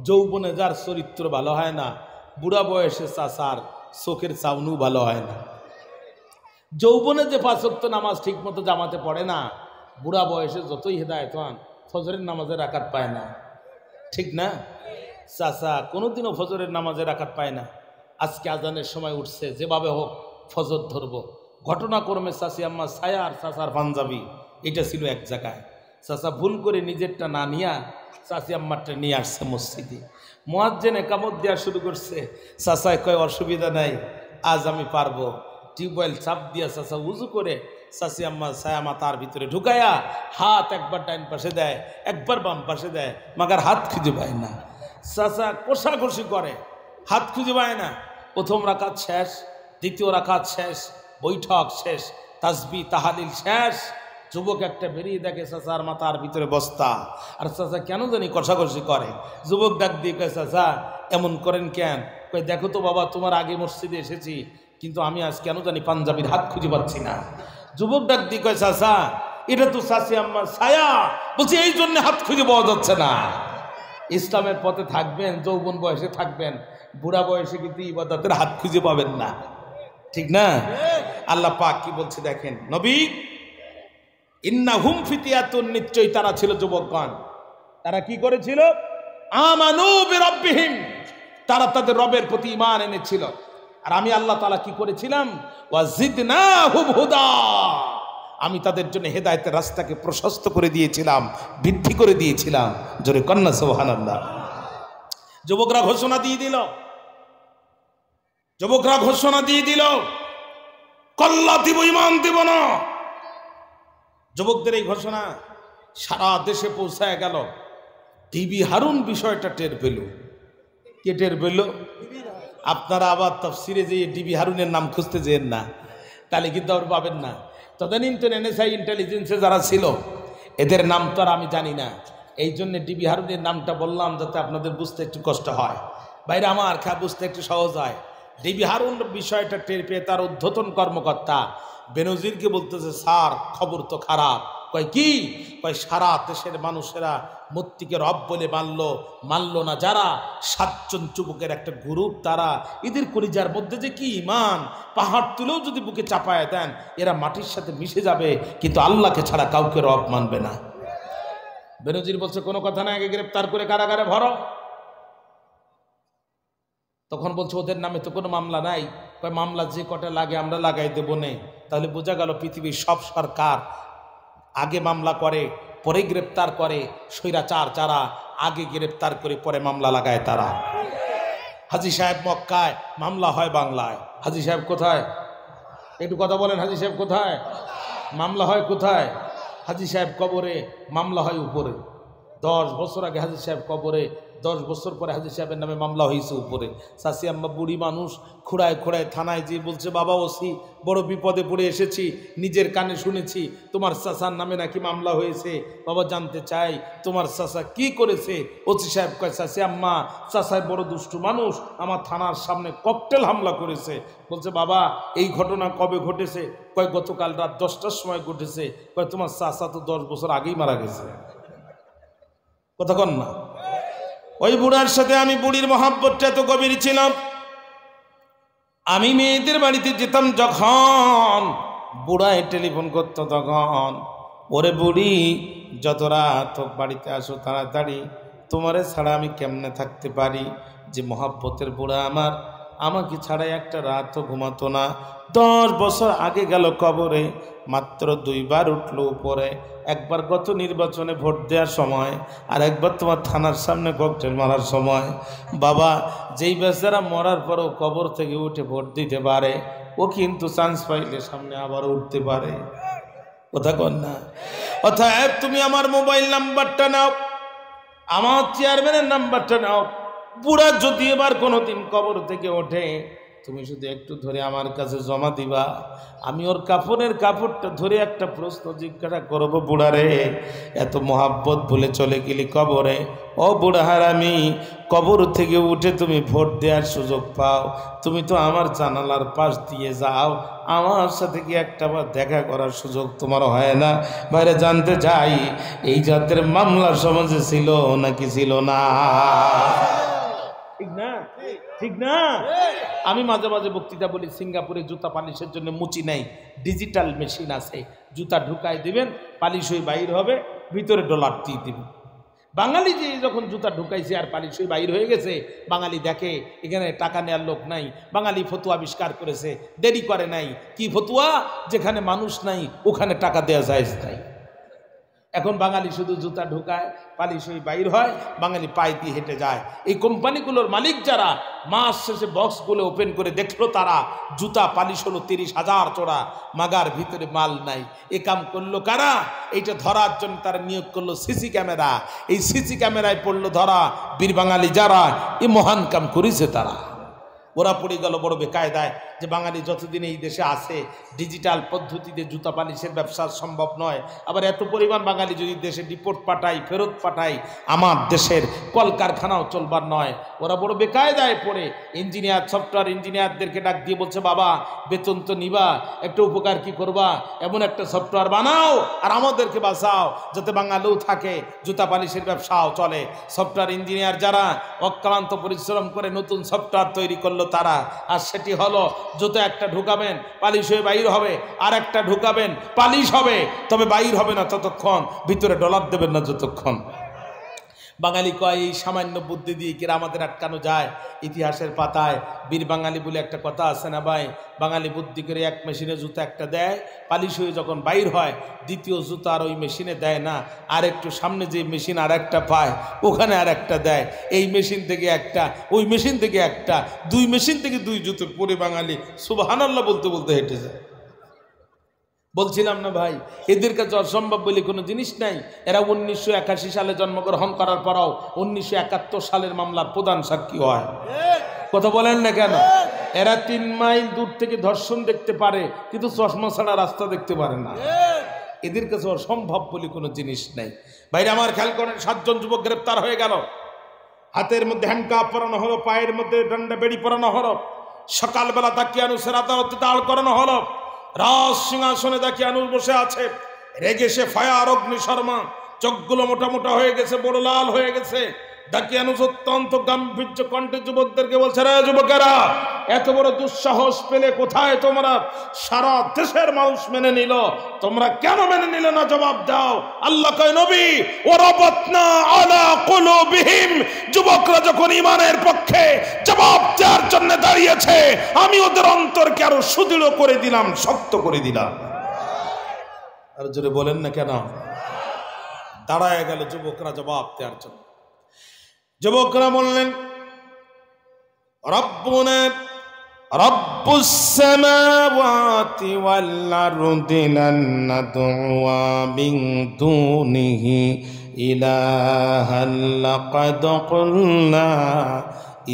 A: যৌবনে যার চরিত্র ভালো হয় না, বুড়া বয়সে চাচার চোখের চাউনু ভালো হয় না। যৌবনে যে 5 ওয়াক্ত নামাজ ঠিক মতো জামাতে পড়ে না, বুড়া বয়সে যতই হেদায়েত হন, ফজরের নামাজে রাকাত পায় না, ঠিক না? চাচা কোনোদিনও ফজরের নামাজে রাকাত পায় না। আজকে আজানের সময় উঠছে, যেভাবে হোক ফজর ধরবো। ঘটনাক্রমে চাচি আম্মা ছায়া আর চাচার পাঞ্জাবি এটা ছিল এক জায়গায়। চাচা ভুল করে নিজেরটা না নিয়া চাচি আম্মারটা নিয়ে আসছে মসজিদে। মুয়াজ্জিন একামত দেওয়া শুরু করছে। চাচায় কয়, অসুবিধা নাই, আজ আমি পারবো। টিউবওয়েল চাপ দিয়া চাচা উজু করে চাচি আম্মা ছায়া মাথার ভিতরে ঢুকায়া হাত একবার ডাইন পাশে দেয়, একবার বাম পাশে দেয়, মাগার হাত খুঁজে পায় না। চাচা কষাকষি করে, হাত খুঁজে পায় না। প্রথম রাকাত শেষ, দ্বিতীয় রাকাত শেষ, বৈঠক শেষ, তাসবিহ তাহলিল শেষ। যুবক একটা বেরিয়ে দেখে চাচার মাথার ভিতরে বস্তা। আর চাচা কেন জানি কষাকষি করে। যুবক ডাক দিয়ে কয়, চাচা এমন করেন কেন? কয়, দেখো তো বাবা, তোমার আগে মসজিদে এসেছি, কিন্তু আমি আজ কেন জানি পাঞ্জাবির হাত খুঁজে পাচ্ছি না। যুবক ডাক দিয়ে কয়, চাচা এটা তো চাচি আম্মার ছায়া। বলছি এই জন্য হাত খুঁজে পাওয়া যাচ্ছে না। ইসলামের পথে থাকবেন, যৌবন বয়সে থাকবেন, বুড়া বয়সে কিন্তু ইবাদতের হাত খুঁজে পাবেন না, ঠিক না? আল্লাহ পাক কি বলছে দেখেন, নবী ইন্নাহুম ফিতিয়াতুন, নিশ্চয়ই তারা ছিল যুবকগণ। তারা কি করেছিল? আমানু বিরাব্বিহিম, তারা তাদের রবের প্রতি ঈমান এনেছিল। আর আমি আল্লাহ তাআলা কি করেছিলাম? ওয়াজিদনাহুম হুদা, আমি তাদের জন্য হেদায়েতের রাস্তাকে প্রশস্ত করে দিয়েছিলাম, বৃদ্ধি করে দিয়েছিলাম। জোরে কন্না সুবহানাল্লাহ। যুবকরা ঘোষণা দিয়ে দিল, যুবকরা ঘোষণা দিয়ে দিল, কল্লা দিব, ঈমান দিব না। যুবকদের এই ঘোষণা সারা দেশে পৌঁছায় গেল। ডিবি হারুন বিষয়টা টের পেল। কে টের পেল? আপনারা আবার তাফসিরে যে ডিবি হারুনের নাম খুঁজতে যেন না, তাহলে কিন্তু আর পাবেন না। তদানীন্তন এনএসআই ইন্টেলিজেন্সে যারা ছিল এদের নাম তো আর আমি জানি না, এই জন্য ডিবি হারুনের নামটা বললাম যাতে আপনাদের বুঝতে একটু কষ্ট হয়। বাইরে আমার বুঝতে একটু সহজ হয়। ডিবি হারুন বিষয়টা টের পেয়ে তার ঊর্ধ্বতন কর্মকর্তা বেনজিরকে বলতেছে, স্যার খবর তো খারাপ। কয় কি? কয় সারা দেশের মানুষেরা মূর্তিকে রব বলে মানলো না যারা, 7 জন যুবকের একটা গ্রুপ, তারা এদের কলিজার মধ্যে যে কি ঈমান, পাহাড় তুলেও যদি বুকে চাপায় দেন এরা মাটির সাথে মিশে যাবে, কিন্তু আল্লাহকে ছাড়া কাউকে রব মানবে না। বেনজির বলছে কোনো কথা না, আগে গ্রেফতার করে কারাগারে ভরো। তখন বলছে ওদের নামে তো কোনো মামলা নাই। কয় মামলা যে কটা লাগে আমরা লাগাই দেবো নে। তাহলে বোঝা গেল পৃথিবীর সব সরকার আগে মামলা করে পরে গ্রেপ্তার করে, স্বৈরাচার যারা আগে গ্রেপ্তার করে পরে মামলা লাগায় তারা। হাজী সাহেব মক্কায়, মামলা হয় বাংলায়। হাজী সাহেব কোথায়? একটু কথা বলেন, হাজী সাহেব কোথায়? মামলা হয় কোথায়? হাজী সাহেব কবরে, মামলা হয় উপরে। 10 বছর আগে হাজী সাহেব কবরে, 10 বছর পরে হাজী সাহেবের নামে মামলা হয়েছে উপরে। চাচি আম্মা বুড়ি মানুষ খুঁড়ায় খুঁড়ায় থানায় যে বলছে, বাবা ওসি বড় বিপদে পড়ে এসেছি, নিজের কানে শুনেছি তোমার চাচার নামে নাকি মামলা হয়েছে, বাবা জানতে চাই তোমার চাচা কি করেছে। ওসি সাহেব কয়, চাচি আম্মা চাচায় বড় দুষ্টু মানুষ, আমার থানার সামনে ককটেল হামলা করেছে। বলছে বাবা এই ঘটনা কবে ঘটেছে? কয় গতকাল রাত 10টার সময় ঘটেছে। কয় তোমার চাচা তো 10 বছর আগেই মারা গেছে। কথা কন না। ওই বুড়ার সাথে আমি বুড়ির মহাব্বতটা এত গভীর ছিলাম, আমি মেয়েদের বাড়িতে যেতাম যখন বুড়ায় টেলিফোন করতো তখন, ওরে বুড়ি যত রাত বাড়িতে আসো তাড়াতাড়ি, তোমারে ছাড়া আমি কেমনে থাকতে পারি। যে মহাব্বতের বুড়া আমার, আমাকে ছাড়া একটা রাতও ঘুমাতো না। 10 বছর আগে গেল কবরে, মাত্র 2 বার উঠলো উপরে। একবার গত নির্বাচনে ভোট দেওয়ার সময়, আর একবার তোমার থানার সামনে ককটেল মারার সময়। বাবা যেই বেচারা মরার পরও কবর থেকে উঠে ভোট দিতে পারে, ও কিন্তু চান্স পাইলে সামনে আবার উঠতে পারে। কথা কন না। অতএব তুমি আমার মোবাইল নাম্বারটা নাও, আমার চেয়ারম্যানের নাম্বারটা নাও। বুড়া যদি এবার কোনোদিন কবর থেকে ওঠে, তুমি শুধু একটু ধরে আমার কাছে জমা দিবা। আমি ওর কাফনের কাপড়টা ধরে একটা প্রশ্ন জিজ্ঞাসা করবো, বুড়ারে এত মোহাব্বত ভুলে চলে গেলি কবরে, ও বুড়া হারামি, কবর থেকে উঠে তুমি ভোট দেওয়ার সুযোগ পাও, তুমি তো আমার জানালার পাশ দিয়ে যাও, আমার সাথে কি একটাবার দেখা করার সুযোগ তোমার হয় না? বাইরে জানতে চাই এই জাতের মামলা সমাজে ছিল নাকি ছিল না? ঠিক না? ঠিক না? আমি মাঝে মাঝে বক্তৃতা বলি, সিঙ্গাপুরে জুতা পালিশের জন্য মুচি নাই, ডিজিটাল মেশিন আছে, জুতা ঢুকায় দিবেন, পালিশ হয়ে বাইর হবে, ভিতরে ডলার দিয়ে দিবেন। বাঙালি যে যখন জুতা ঢুকাইছে আর পালিশ হয়ে বাইর হয়ে গেছে, বাঙালি দেখে এখানে টাকা নেওয়ার লোক নাই, বাঙালি ফতুয়া আবিষ্কার করেছে, দেরি করে নাই। কি ফতুয়া? যেখানে মানুষ নাই ওখানে টাকা দেওয়া যায় নাই। এখন বাঙালি শুধু জুতা ঢুকায়, পালিশ হয়ে বাইর হয়, বাঙালি পায়ে দিয়ে হেঁটে যায়। এই কোম্পানিগুলোর মালিক যারা, মাস শেষে বক্সগুলো ওপেন করে দেখলো তারা জুতা পালিশ হলো 30,000 চোরা, মাগার ভিতরে মাল নাই। এ কাম করলো কারা? এইটা ধরার জন্য তারা নিয়োগ করলো সিসি ক্যামেরা। এই সিসি ক্যামেরায় পড়লো ধরা, বীর বাঙালি যারা এই মহান কাম করেছে তারা। ওরা পড়ে গেল বড় বেকায়দায় যে বাঙালি যতদিন এই দেশে আছে ডিজিটাল পদ্ধতিতে জুতা পালিশের ব্যবসা সম্ভব নয়। আবার এত পরিমাণ বাঙালি যদি দেশে ডিপোর্ট পাঠাই, ফেরত পাঠাই, আমার দেশের কলকারখানাও চলবার নয়। ওরা বড় বেকায়দায় পড়ে ইঞ্জিনিয়ার, সফটওয়্যার ইঞ্জিনিয়ারদেরকে ডাক দিয়ে বলছে, বাবা বেতন তো নিবা, একটা উপকার কি করবা, এমন একটা সফটওয়্যার বানাও আর আমাদেরকে বাঁচাও যাতে বাঙালিও থাকে, জুতা পালিশের ব্যবসাও চলে। সফটওয়্যার ইঞ্জিনিয়ার যারা অক্লান্ত পরিশ্রম করে নতুন সফটওয়্যার তৈরি করলো তারা, আর সেটি হলো জুতো একটা ঢুকাবেন পালিশ হয়ে বাইর হবে, আর একটা ঢুকাবেন পালিশ হবে, তবে বাইর হবে না ততক্ষণ, ভিতরে ডলার দেবেন না যতক্ষণ। বাঙালি কয় এই সামান্য বুদ্ধি দিয়ে কি আমাদের আটকানো যায়? ইতিহাসের পাতায় বীর বাঙালি বলে একটা কথা আছে না ভাই? বাঙালি বুদ্ধি করে এক মেশিনে জুতো একটা দেয়, পালিশ হয়ে যখন বাইর হয় দ্বিতীয় জুতো আর ওই মেশিনে দেয় না, আর একটু সামনে যে মেশিন আর একটা পায় ওখানে আর একটা দেয়, এই মেশিন থেকে একটা ওই মেশিন থেকে একটা, দুই মেশিন থেকে দুই জুতো পরে বাঙালি সুবহানাল্লাহ বলতে বলতে হেঁটে যায়। বলছিলাম না ভাই, এদের কাছে অসম্ভব বলে কোনো জিনিস নাই। এরা 1981 সালে জন্মগ্রহণ করার পরও 1971 সালের মামলার প্রধান সাক্ষী হয়। কথা বলেন না কেন? এরা 3 মাইল দূর থেকে ধর্ষণ দেখতে পারে, কিন্তু চশমা ছাড়া রাস্তা দেখতে পারে না। এদের কাছে অসম্ভব বলে কোনো জিনিস নাই। ভাইরা আমার, খেয়াল করেন, 7 জন যুবক গ্রেপ্তার হয়ে গেল। হাতের মধ্যে হ্যান্ডকাপ পরানো হলো, পায়ের মধ্যে ডান্ডা বেড়ি পরানো হলো। সকালবেলা দাকিয়ানুসের আদালতে দাঁড় করানো হলো। রাজ সিংহাসনে দাকিয়ানুস বসে আছে, রেগে সে ফায়ার অগ্নি শর্মা, চোখগুলো মোটা মোটা হয়ে গেছে, বড় লাল হয়ে গেছে। দাকিয়ানুস অত্যন্ত গাম্ভীর্য কণ্ঠে যুবকদেরকে বলছে, রে যুবকেরা, এত বড় দুঃসাহস পেলে কোথায় তোমরা? সারা দেশের মানুষ মেনে নিল, তোমরা কেন মেনে নিলে না? জবাব দাও। আল্লাহ কয়, নবী, ওয়ারাবাতনা আলা কুলুবিহিম, যুবকরা যখন ঈমানের পক্ষে জবাব দেওয়ার জন্য দাঁড়িয়েছে, আমি ওদের অন্তরকে আরো সুদৃঢ় করে দিলাম, শক্ত করে দিলাম। আর জোরে বলেন না কেন? দাঁড়ায় গেল যুবকরা জবাব দেওয়ার জন্য। যুবকরা বললেন, রব্বুনা রব্বুস সামাওয়াতি ওয়াল আরদি লান নাদউয়া মিন দুনিহি ইলাহান লাকাদ কুলনা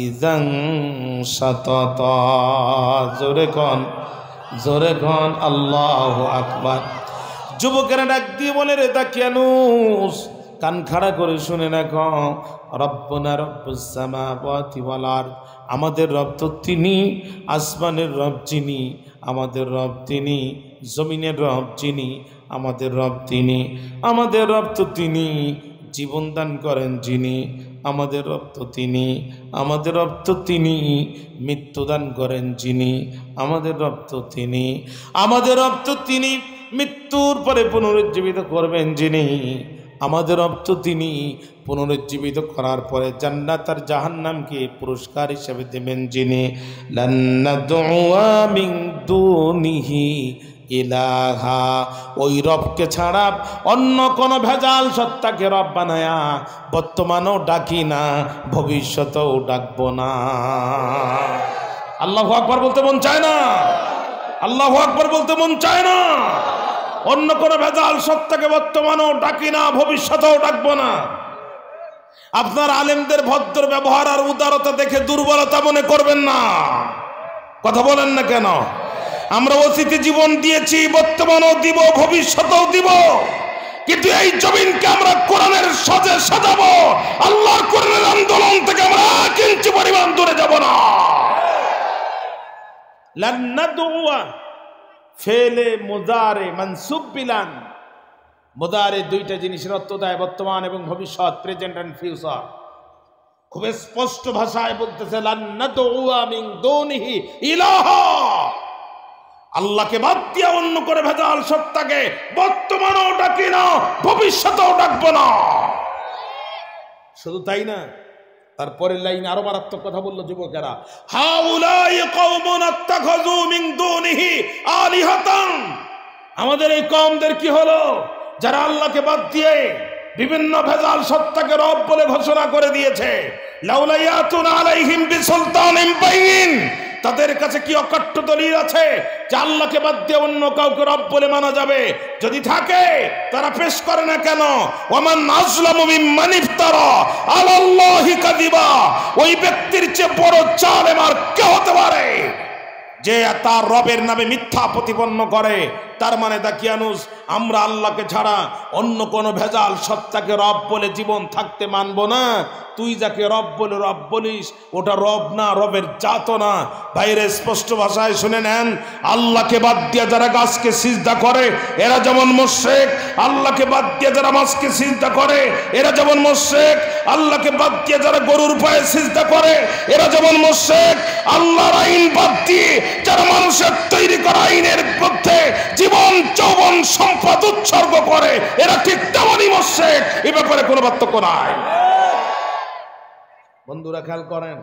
A: ইযান শাতাতা। জোরে কোন আল্লাহু আকবার। যুবকেরা ডাক দিয়ে বলে, রে দাকিয়ানুস, কান খাড়া করে শুনে রাখো, রব্বুনা রব্বুস সামাওয়াতি ওয়াল আরদ, আমাদের রব তো তিনি, আসমানের রব যিনি, আমাদের রব তিনি, জমিনের রব যিনি, আমাদের রব তিনি, আমাদের রব তো তিনি, জীবন দান করেন যিনি, আমাদের রব তো তিনি, আমাদের রব তো তিনি, মৃত্যু দান করেন যিনি, আমাদের রব তো তিনি, আমাদের রব তো তিনি, মৃত্যুর পরে পুনরুজ্জীবিত করবেন যিনি, আমাদের রব তো তিনি, পুনরুজ্জীবিত করার পরে জান্নাত আর জাহান্নামকে পুরস্কার হিসেবে দেবেন যিনি, লান নাদউয়া মিন দুনিহি ইলাহা, ওই রবকে ছাড়া অন্য কোন ভেজাল সত্তাকে রব বানায়া বর্তমানেও ডাকি না, ভবিষ্যতেও ডাকবো না। আল্লাহু আকবার বলতে মন চায় না? আল্লাহু আকবার বলতে মন চায় না? অন্য কোন ভেজাল সত্তাকে বর্তমানেও ডাকি না, ভবিষ্যতেও ডাকবো না। আপনার আলেমদের ভদ্র ব্যবহার আর উদারতা দেখে দুর্বলতা মনে করবেন না। কথা বলেন না কেন? আমরা অতীতে জীবন দিয়েছি, বর্তমানেও দিব, ভবিষ্যতেও দিব, কিন্তু এই জমিনকে আমরা কোরআনের সাজে সাজাবো। আল্লাহর কোরআনের আন্দোলন থেকে আমরা 1 ইঞ্চি পরিমাণ দূরে যাব না। লান নাদউয়া ফেলে মুজারে মানসুব বিলান, মুজারে দুইটা জিনিসের অর্থ দেয় বর্তমান এবং ভবিষ্যৎ, প্রেজেন্ট এন্ড ফিউচার। খুব স্পষ্ট ভাষায় বলতেছে, লান নাদউয়া মিন দুনিহি ইলাহা, আল্লাহকে বাদ দিয়ে অন্য করে ভেজাল সত্তাকে বর্তমানেও ডাকি না, ভবিষ্যতেও ডাকবো না। শুধু তাই না, তারপরের লাইনে আরো মারাত্মক কথা বললো যুবকেরা, হাউলাই কওমুন আত্তাখাযু মিন দুনিহি আলিহাতান, আমাদের এই কওমদের কি হলো যারা আল্লাহকে বাদ দিয়ে বিভিন্ন ভেজাল সত্তাকে রব বলে ঘোষণা করে দিয়েছে। লাউলা ইয়াতুনা আলাইহিম বিসুলতানিন বাইয়িন, তাদের কাছে কি অকাট্য দলিল আছে যে আল্লাহকে বাদ দিয়ে অন্য কাউকে রব বলে মানা যাবে? যদি থাকে তারা পেশ করে না কেন? ওয়ামান আযলামু মিম্মান ইফতারা আলাল্লাহি কাযিবা, ওই ব্যক্তির চেয়ে বড় জালেম আর কে হতে পারে যে তার রবের নামে মিথ্যা প্রতিপন্ন করে। তার মানে দাকিয়ানুস, আমরা আল্লাহকে ছাড়া অন্য কোন ভেজাল সত্তাকে রব বলে জীবন থাকতে মানব না, তুই যাকে রব বলিস ওটা রব না, রবের জাত না। বাইরে স্পষ্ট ভাষায় শুনে নেন, আল্লাহকে বাদ দিয়ে যারা গাছকে সিজদা করে এরা যেমন মুশরিক, আল্লাহকে বাদ দিয়ে যারা মাছকে সিজদা করে এরা যেমন মুশরিক, আল্লাহকে বাদ দিয়ে যারা গরুর পায়ে সিজদা করে এরা যেমন মুশরিক, আল্লাহর আইন বাদ দিয়ে যারা মানুষের তৈরি করা আইনের মধ্যে জীবন যৌবন সম্পদ উৎসর্গ করে এরা ঠিক তেমনই মুশরিক। এই ব্যাপারে কোনো পার্থক্য নাই। বন্ধুরা খেয়াল করেন,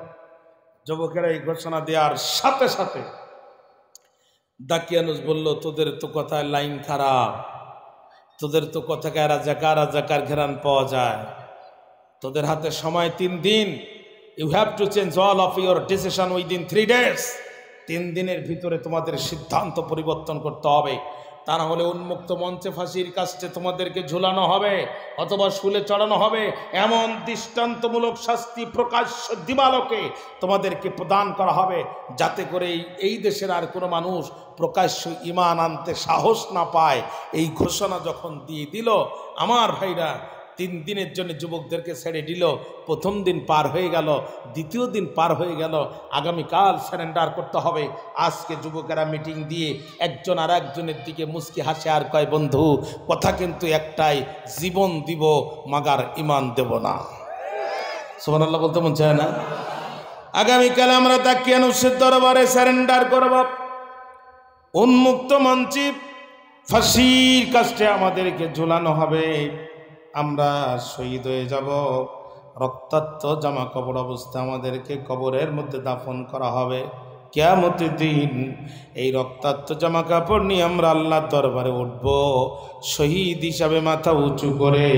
A: যুবকেরা এই ঘোষণা দেওয়ার সাথে সাথে দাকিয়ানুস বলল, তোদের তো কথায় লাইন খারাপ, তোদের তো কথাকে রাজাকার ঘেরান পাওয়া যায়, তোদের হাতে সময় 3 দিন, you have to change all of your decision within 3 days। 3 দিনের ভিতরে তোমাদের সিদ্ধান্ত পরিবর্তন করতে হবে, তা না হলে উন্মুক্ত মঞ্চে ফাঁসির কাছে তোমাদেরকে ঝুলানো হবে অথবা শুলে চড়ানো হবে। এমন দৃষ্টান্তমূলক শাস্তি প্রকাশ্য দিবালোকে তোমাদেরকে প্রদান করা হবে, যাতে করে এই দেশের আর কোনো মানুষ প্রকাশ্য ঈমান আনতে সাহস না পায়। এই ঘোষণা যখন দিয়ে দিল, আমার ভাইরা 3 দিনের জন্য যুবকদেরকে ছেড়ে দিল। প্রথম দিন পার হয়ে গেল, দ্বিতীয় দিন পার হয়ে গেল, আগামীকাল সারেন্ডার করতে হবে। আজকে যুবকেরা মিটিং দিয়ে একজন আর একজনের দিকে মুচকি হাসে আর কয়, বন্ধু কথা কিন্তু একটাই, জীবন দিব মাগার ঈমান দেব না। সুবহানাল্লাহ বলতে মন চায় না? আগামীকাল আমরা দাকিয়ানুসের দরবারে সারেন্ডার করব, উন্মুক্ত মঞ্চে ফাঁসির কাছে আমাদেরকে ঝুলানো হবে, আমরা শহীদ হয়ে যাব। রক্তাক্ত জামা কাপড় অবস্থা আমাদেরকে কবরের মধ্যে দাফন করা হবে। কিয়ামতের দিন এই রক্তাক্ত জামা কাপড় নিয়ে আমরা আল্লাহর দরবারে উঠব, শহীদ হিসাবে মাথা উঁচু করে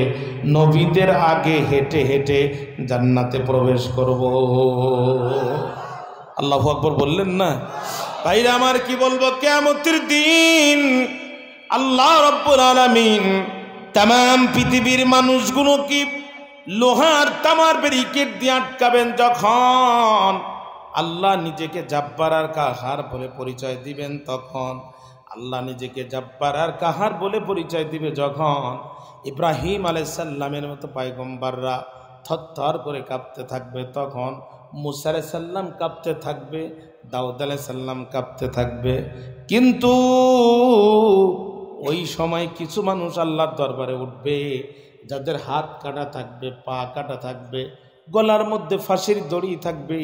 A: নবীদের আগে হেঁটে হেঁটে জান্নাতে প্রবেশ করব। আল্লাহু আকবার বললেন না? ভাইরা আমার কি বলবো, কিয়ামতের দিন আল্লাহ রাব্বুল আলামিন তামাম পৃথিবীর মানুষগুলো কি লোহার তামার ব্যারিকেড দিয়ে আটকাবেন। যখন আল্লাহ নিজেকে জাব্বার আর কাহার বলে পরিচয় দিবেন, তখন আল্লাহ নিজেকে জাব্বার আর কাহার বলে পরিচয় দিবে যখন ইব্রাহিম আলাইহিস সালামের মতো পয়গম্বররা থরথর করে কাঁপতে থাকবে, তখন মুসা আলাইহিস সালাম কাঁপতে থাকবে, দাউদ আলাইহিস সালাম কাঁপতে থাকবে। কিন্তু ওই সময় কিছু মানুষ আল্লাহর দরবারে উঠবে যাদের হাত কাটা থাকবে, পা কাটা থাকবে, গলার মধ্যে ফাঁসির দড়ি থাকবে,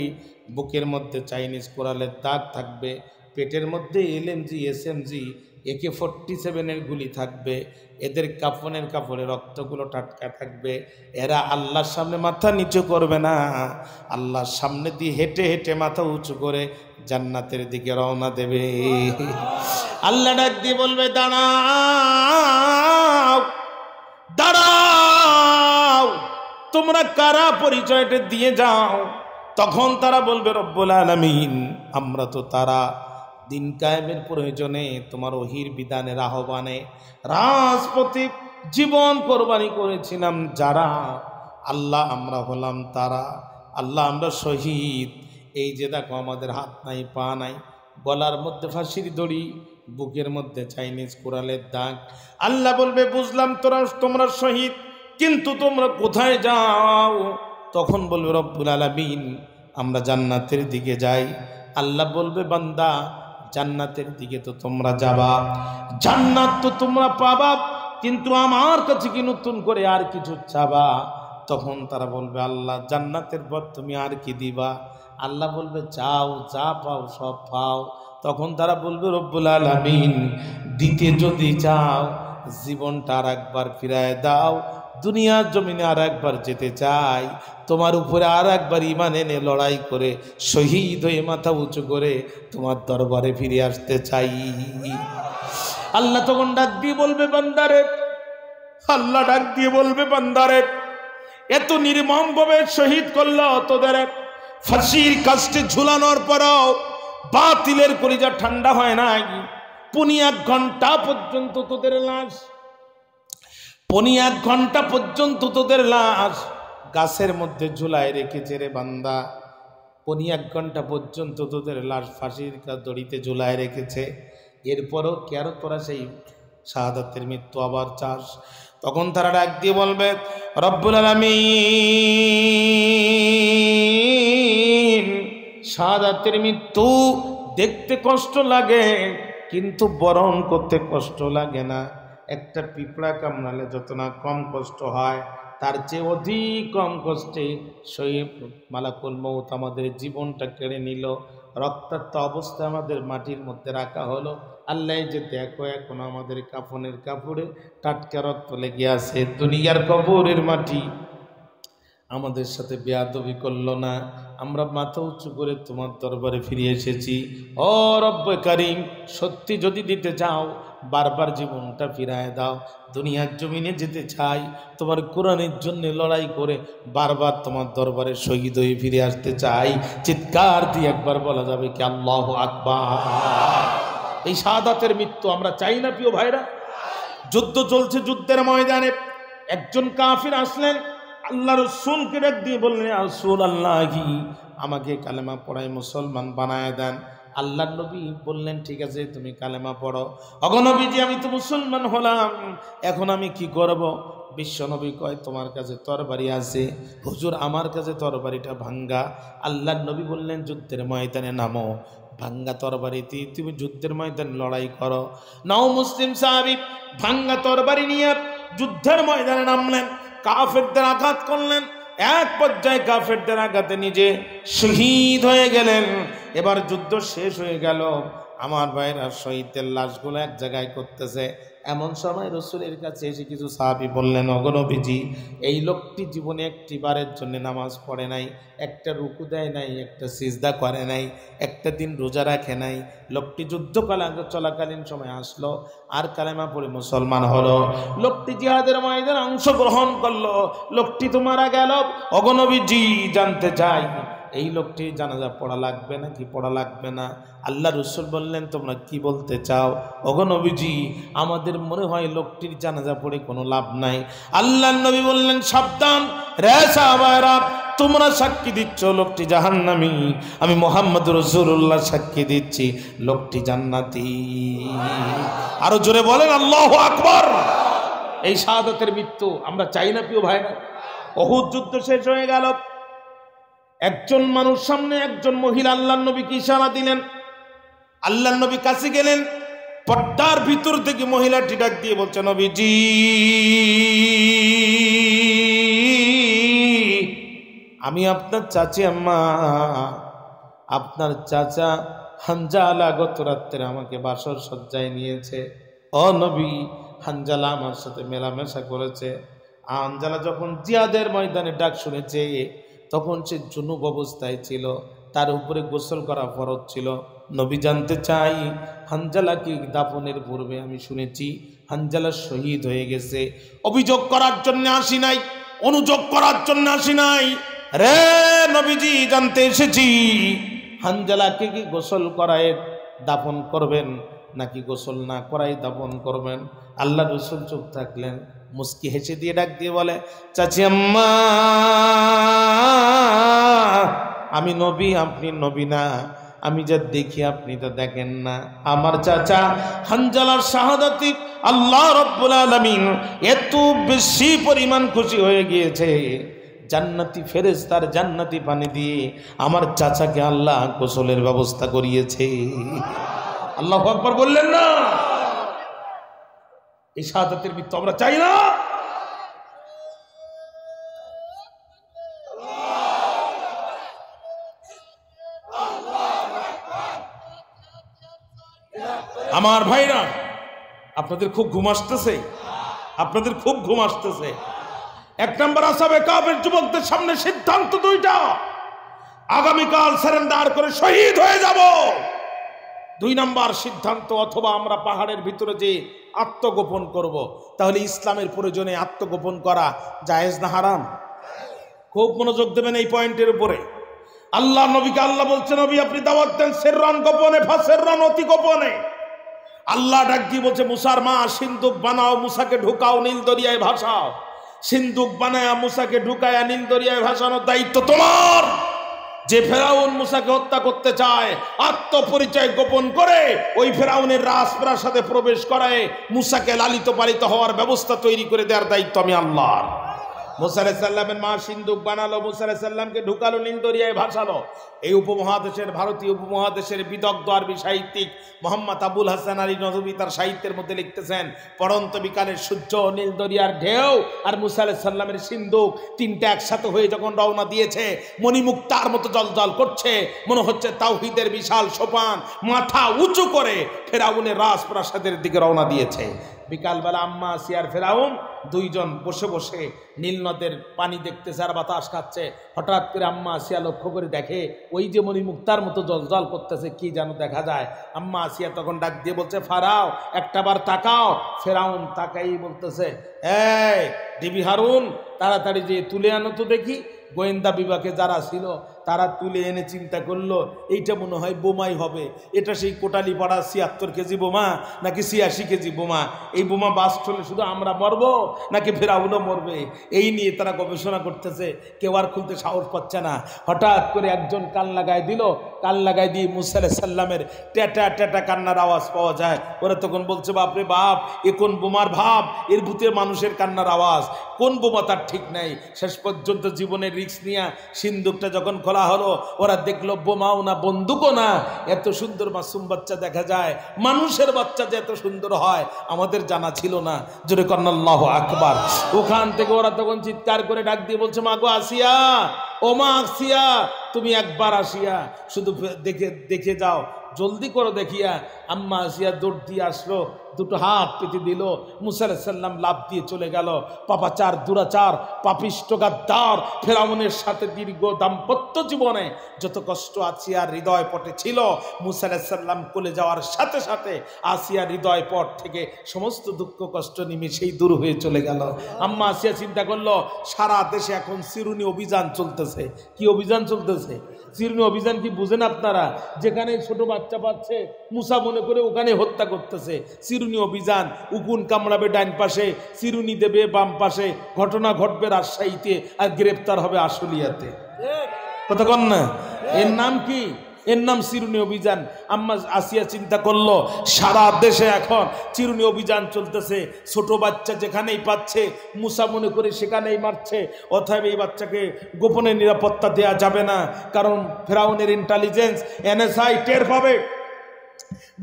A: বুকের মধ্যে চাইনিজ কোরালের দাগ থাকবে, পেটের মধ্যে LMG SMG AK-47 গুলি থাকবে, এদের কাফনের কাপড়ে রক্তগুলো টাটকা থাকবে। এরা আল্লাহর সামনে মাথা নিচু করবে না, আল্লাহর সামনে দিয়ে হেঁটে হেঁটে মাথা উঁচু করে জান্নাতের দিকে রওনা দেবে। আল্লাহ ডাক দিয়ে বলবে, দাঁড়াও দাঁড়াও, তোমরা কারা পরিচয়টা দিয়ে যাও। তখন তারা বলবে, রব্বুল আলামিন, আমরা তো তারা দিন কায়েমের প্রয়োজনে তোমার ওহির বিধানের আহ্বানে রাজপথে জীবন কোরবানি করেছিলাম যারা, আল্লাহ আমরা হলাম তারা। আল্লাহ আমরা শহীদ। এই যে দেখো আমাদের হাত নাই পা নাই, গলার মধ্যে ফাঁসির দড়ি, বুকের মধ্যে চাইনিজ কোরালের দাগ। আল্লাহ বলবে, বুঝলাম তোমরা শহীদ, কিন্তু তোমরা কোথায় যাও? তখন বলবে রব্বুল আলামিন, আমরা জান্নাতের দিকে যাই। আল্লাহ বলবে, বান্দা জান্নাতের দিকে তো তোমরা যাবা, জান্নাত তো তোমরা পাবা, কিন্তু আমার কাছে কি নতুন করে আর কিছু চাবা? তখন তারা বলবে, আল্লাহ জান্নাতের পর তুমি আর কি দিবা? আল্লাহ বলবে, চাও, যা পাও সব পাও। তখন তারা বলবে, রব্বুল আলামিন, দিতে যদি চাও জীবনটা আর একবার ফিরায় দাও, দুনিয়ার জমিনে আর একবার যেতে চাই, তোমার উপরে আর একবার ঈমান এনে লড়াই করে শহীদ হয়ে মাথা উঁচু করে তোমার দরবারে ফিরে আসতে চাই। আল্লাহ তখন ডাক দিয়ে বলবে, বান্দারে, আল্লাহ ডাক দিয়ে বলবে, বান্দারে, এত নির্মমভাবে শহীদ করলো, তোদের ফাঁসির কাস্টে ঝুলানোর পরও বাতিলের কলিজা ঠান্ডা হয় নাই। 1 ঘন্টা পর্যন্ত তোদের লাশ, 1 ঘন্টা পর্যন্ত তোদের লাশ গাছের মধ্যে ঝুলায় রেখেছে রে বান্দা। 1 ঘন্টা পর্যন্ত তোদের লাশ ফাঁসির দড়িতে ঝুলায় রেখেছে। এরপরও কেন তোরা সেই শাহাদাতের মৃত্যু আবার চাস? তখন তারা ডাক দিয়ে বলবে, রব্বুল আলামিন, শাহাদাতের মৃত্যু দেখতে কষ্ট লাগে কিন্তু বরণ করতে কষ্ট লাগে না। একটা পিঁপড়া কামড়ালে যত না কম কষ্ট হয়, তার চেয়ে অধিক কম কষ্টে শহীদ মালাকুল মউত আমাদের জীবনটা কেড়ে নিল। রক্তাক্ত অবস্থায় আমাদের মাটির মধ্যে রাখা হলো। আল্লাহ যে দেখো এখন আমাদের কাফনের কাপড়ে টাটকা রক্ত লেগে আছে। দুনিয়ার কবরের মাটি আমাদের সাথে বেয়াদবি করলো না, আমরা মাথা উঁচু করে তোমার দরবারে ফিরে এসেছি। ও রব্বে কারিম, সত্যি যদি দিতে চাও বারবার জীবনটা ফিরায় দাও। দুনিয়ার জমিনে যেতে চাই, তোমার কোরআনের জন্য লড়াই করে বারবার তোমার দরবারে শহীদ হয়ে ফিরে আসতে চাই। চিৎকার দিয়ে একবার বলা যাবে কি আল্লাহু আকবার। এই শাহাদাতের মৃত্যু আমরা চাই না প্রিয় ভাইরা। যুদ্ধ চলছে, যুদ্ধের ময়দানে একজন কাফির আসলেন, আল্লাহ রাসূলকে ডাক দিয়ে বললেন, ইয়া রাসূলুল্লাহি, আমাকে কালেমা পড়ায় মুসলমান বানায় দেন। আল্লাহর নবী বললেন, ঠিক আছে তুমি কালেমা পড়ো। ওগো নবীজি, আমি তো মুসলমান হলাম, এখন আমি কি করব? বিশ্বনবী কয়, তোমার কাছে তরবারি আছে। হুজুর, আমার কাছে তরবারিটা ভাঙ্গা। আল্লাহর নবী বললেন, যুদ্ধের ময়দানে নামো, ভাঙ্গা তরবারিতে তুমি যুদ্ধের ময়দানে লড়াই করো। নাও মুসলিম সাহাবী ভাঙ্গা তরবারি নিয়ে যুদ্ধের ময়দানে নামলেন, কাফেরদের আঘাত করলেন। এক পর্যায়ে কাফেরদের আঘাতে নিজে শহীদ হয়ে গেলেন। এবার যুদ্ধ শেষ হয়ে গেল, আমার ভাইরা শহীদদের লাশগুলো এক জায়গায় করতেছে। এমন সময় রসুলের কাছে এসে কিছু সাহাবী বললেন, ওগো নবীজি, এই লোকটি জীবনে একটি বারের জন্য নামাজ পড়ে নাই, একটা রুকু দেয় নাই, একটা সিজদা করে নাই, একটা দিন রোজা রাখে নাই। লোকটি যুদ্ধ চলাকালীন সময় আসলো, আর কালেমা পড়ে মুসলমান হলো। লোকটি জিহাদের ময়দানে অংশগ্রহণ করলো, লোকটি তো মারা গেল। ওগো নবীজি, জানতে চাই এই লোকটির জানাজা পড়া লাগবে নাকি পড়া লাগবে না? আল্লাহ রাসূল বললেন, তোমরা কি বলতে চাও? ওগো নবীজি, আমাদের মনে হয় লোকটির জানাজা পড়ে কোনো লাভ নাই। আল্লাহর নবী বললেন, সাবধান রে সাহাবারা, তোমরা সাক্ষী দিচ্ছ লোকটি জাহান্নামী, আমি মুহাম্মদ রাসূলুল্লাহ সাক্ষী দিচ্ছি লোকটি জান্নাতি। আরো জোরে বলেন আল্লাহু আকবার। এই শাহাদাতের মৃত্যু আমরা চাই না প্রিয় ভাইরা। উহুদ যুদ্ধ শেষ হয়ে গেল, একজন মানুষ সামনে একজন মহিলা আল্লাহর নবীকে ইশারা দিলেন। আল্লাহর নবী কাছে গেলেন, পর্দার ভিতর থেকে মহিলাটি ডাক দিয়ে বলছে, নবীজি, আমি আপনার চাচি আম্মা, আপনার চাচা হানজালা গত রাত্রে আমাকে বাসর সজ্জায় নিয়েছে। ও নবী, হানজালা আমার সাথে মেলামেশা করেছে। হানজালা যখন জিহাদের ময়দানে ডাক শুনেছে তখন সে জুনুব অবস্থায় ছিল, তার উপরে গোসল করা ফরজ ছিল। নবী জানতে চাই, হানজালাকে দাফনের পূর্বে আমি শুনেছি হানজালা শহীদ হয়ে গেছে। অভিযোগ করার জন্য আসি নাই, অনুযোগ করার জন্য আসি নাই রে নবীজি, জানতে এসেছি হানজালাকে কি গোসল করায় দাফন করবেন নাকি গোসল না করাই দাফন করবেন? আল্লাহ রাসূল চুপ থাকলেন, মুস্কি হেসে দিয়ে ডাক দিয়ে বলে, চাচি আম্মা, আমি নবী, আপনি নবী না। আমি যা দেখি আপনি তো দেখেন না। আমার চাচা হানজালার শাহাদাতে আল্লাহ রাব্বুল আলামিন এত বেশি পরিমাণ খুশি হয়ে গিয়েছে, জান্নাতি ফেরেশতার জান্নাতি পানি দিয়ে আমার চাচাকে আল্লাহ গোসলের ব্যবস্থা করিয়েছে। আল্লাহু আকবার বললেন না? এই শাহাদাতের মৃত্যু আমরা চাই না। আমার ভাইরা, আপনাদের খুব ঘুম আসতেছে, আপনাদের খুব ঘুম আসতেছে। এক নম্বর, আসহাবে কাফের যুবকদের সামনে সিদ্ধান্ত দুইটা, আগামীকাল সারেন্ডার করে শহীদ হয়ে যাব। দুই নম্বর সিদ্ধান্ত, অথবা আমরা পাহাড়ের ভিতরে যে আত্মগোপন করব। তাহলে ইসলামের প্রয়োজনে আত্মগোপন করা জায়েজ না হারাম? খুব মনোযোগ দেবেন এই পয়েন্টের উপরে। আল্লাহ নবীকে আল্লাহ বলছে, নবী আপনি দাওয়াত দেন সিররান গোপনে, ফাসিররান অতি গোপনে। আল্লাহ ডাক দিয়ে বলছে, মুসার মা সিন্দুক বানাও, মুসাকে ঢুকাও, নীল দরিয়ায় ভাসাও। সিন্দুক বানায়া মুসাকে ঢুকায়া নীল দরিয়ায় ভাসানোর দায়িত্ব তোমার। যে ফেরাউন মুসাকে হত্যা করতে চায় আত্মপরিচয় গোপন করে ওই ফেরাউনের রাজপ্রাসাদে প্রবেশ করায় মুসাকে লালিত পালিত হওয়ার ব্যবস্থা তৈরি করে দেওয়ার দায়িত্ব আমি আল্লাহর। মুসা আলাইহিস সালামের মা সিন্দুক বানালো, মুসা আলাইহিস সালামকে ঢুকালো, নীল দরিয়ায় ভাসালো। এই উপমহাদেশের, ভারতীয় উপমহাদেশের বিদগ্ধ আরবি সাহিত্যিক মোহাম্মদ আবুল হাসান আলী নদভী তার সাহিত্যের মধ্যে লিখতেছেন, পড়ন্ত বিকালের সূর্য, নীল দরিয়ার ঢেউ আর মুসা আলাইহিস সালামের সিন্দুক তিনটা একসাথে হয়ে যখন রওনা দিয়েছে, মণিমুক্তার মতো জলজল করছে, মনে হচ্ছে তাওহীদের বিশাল সোপান মাথা উঁচু করে ফেরাউনের রাজপ্রাসাদের দিকে রওনা দিয়েছে। বিকালবেলা আম্মা আসিয়ার ফেরাউন দুইজন বসে বসে নীল নদের পানি দেখতেছে আর বাতাস খাচ্ছে। হঠাৎ করে আম্মা আসিয়া লক্ষ্য করে দেখে ওই যে মণিমুক্তার মতো জলজল করতেছে, কি যেন দেখা যায়। আম্মা আসিয়া তখন ডাক দিয়ে বলছে, ফারাও একটাবার তাকাও। ফেরাউন তাকাই বলতেছে, এই ডিবি হারুন, তাড়াতাড়ি যে তুলে আনো তো দেখি। গোয়েন্দা বিভাগে যারা ছিল তারা তুলে এনে চিন্তা করলো, এইটা মনে হয় বোমাই হবে। এটা সেই কোটালি পাড়া ৭৬ কেজি বোমা নাকি ৮৬ কেজি বোমা। এই বোমা বাস্ট হলে শুধু আমরা মরবো নাকি ফেরাউনও মরবে, এই নিয়ে তারা গবেষণা করতেছে। কেউ আর খুলতে সাহস পাচ্ছে না। হঠাৎ করে একজন কান লাগাই দিল, কান লাগাই দিয়ে মুসা আলাইহিস সালামের টেটা টেটা কান্নার আওয়াজ পাওয়া যায়। ওরা তখন বলছে, বাপরে বাপ, এ কোন বোমার ভাব, এর ভূতে মানুষের কান্নার আওয়াজ, কোন বোমা তার ঠিক নাই। শেষ পর্যন্ত জীবনের রিস্ক নিয়ে সিন্দুকটা যখন খোলা হলো, ওরা দেখলো বোমাও না, বন্দুকও না। এত সুন্দর মাসুম বাচ্চা দেখা যায়, মানুষের বাচ্চা যে এত সুন্দর হয় আমাদের জানা ছিল না। জোরে কন্না আল্লাহু আকবার। ওখান থেকে ওরা তখন চিৎকার করে ডাক দিয়ে বলছে, মা গো আসিয়া, ও মা আসিয়া, তুমি একবার আসিয়া শুধু দেখে দেখে যাও, জলদি করো দেখিয়া। আম্মা আসিয়া দৌড় দিয়ে আসলো, দুটো হাত পেতে দিল। মুসা আলাইহিস সালাম লাফ দিয়ে চলে গেল। পাপাচার, দুরাচার, পাপিষ্ট গাদ্দার ফেরাউনের সাথে দীর্ঘ দাম্পত্য জীবনে যত কষ্ট আসিয়ার হৃদয় পটে ছিল, মুসা আলাইহিস সালাম কোলে যাওয়ার সাথে সাথে আসিয়ার হৃদয় পট থেকে সমস্ত দুঃখ কষ্ট নিমেষেই দূর হয়ে চলে গেল। আম্মা আসিয়া চিন্তা করলো, সারা দেশে এখন চিরুনি অভিযান চলতেছে। কি অভিযান চলতেছে? চিরুনি অভিযান কি বুঝেন আপনারা? যেখানে ছোট বাচ্চা পাচ্ছে মুসা মনে করে ওখানে হত্যা করতেছে। চিরুনি অভিযান, উকুন কামড়াবে ডাইন পাশে, চিরুনি দেবে বাম পাশে। ঘটনা ঘটবে রাজশাহীতে আর গ্রেপ্তার হবে আশুলিয়াতে। কথা কন না? এর নাম কি? এর নাম চিরুনি অভিযান। আম্মা আসিয়া চিন্তা করলো, সারা দেশে এখন চিরুনি অভিযান চলতেছে। ছোট বাচ্চা যেখানেই পাচ্ছে মুসা মনে করে সেখানেই মারছে। অতএব এই বাচ্চাকে গোপনে নিরাপত্তা দেওয়া যাবে না, কারণ ফেরাউনের ইন্টেলিজেন্স এনএসআই টের পাবে,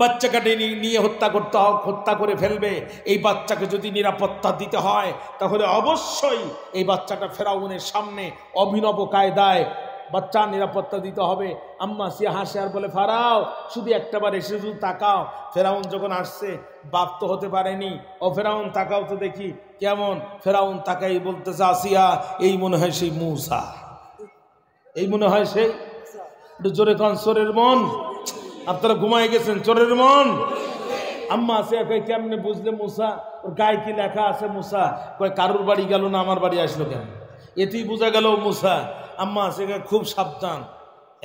A: বাচ্চাকে নিয়ে হত্যা করে ফেলবে। এই বাচ্চাকে যদি নিরাপত্তা দিতে হয় তাহলে অবশ্যই এই বাচ্চাটা ফেরাউনের সামনে অভিনব কায়দায় বাচ্চা নিরাপত্তা দিতে হবে। আম্মা সে হাসে আর বলে, ফারাও শুধু একটাবার এসে শুধু তাকাও। ফেরাউন যখন আসছে, বাপ তো হতে পারেনি, ও ফেরাউন তাকাও তো দেখি কেমন। ফেরাউন তাকাই বলতেছে, আসিয়া এই মনে হয় সেই মুসা, এই মনে হয় সেই। একটু জোরে কন, চোরের মন। আপনারা ঘুমায় গেছেন, চোরের মন। আম্মা আসিয়া কই, কেমনে বুঝলে মুসা? ওর গায়ে কি লেখা আছে মুসা? কয়, কারুর বাড়ি গেল না, আমার বাড়ি আসলো কেন? এতেই বোঝা গেল মুসা। আম্মা আসে খুব সাবধান,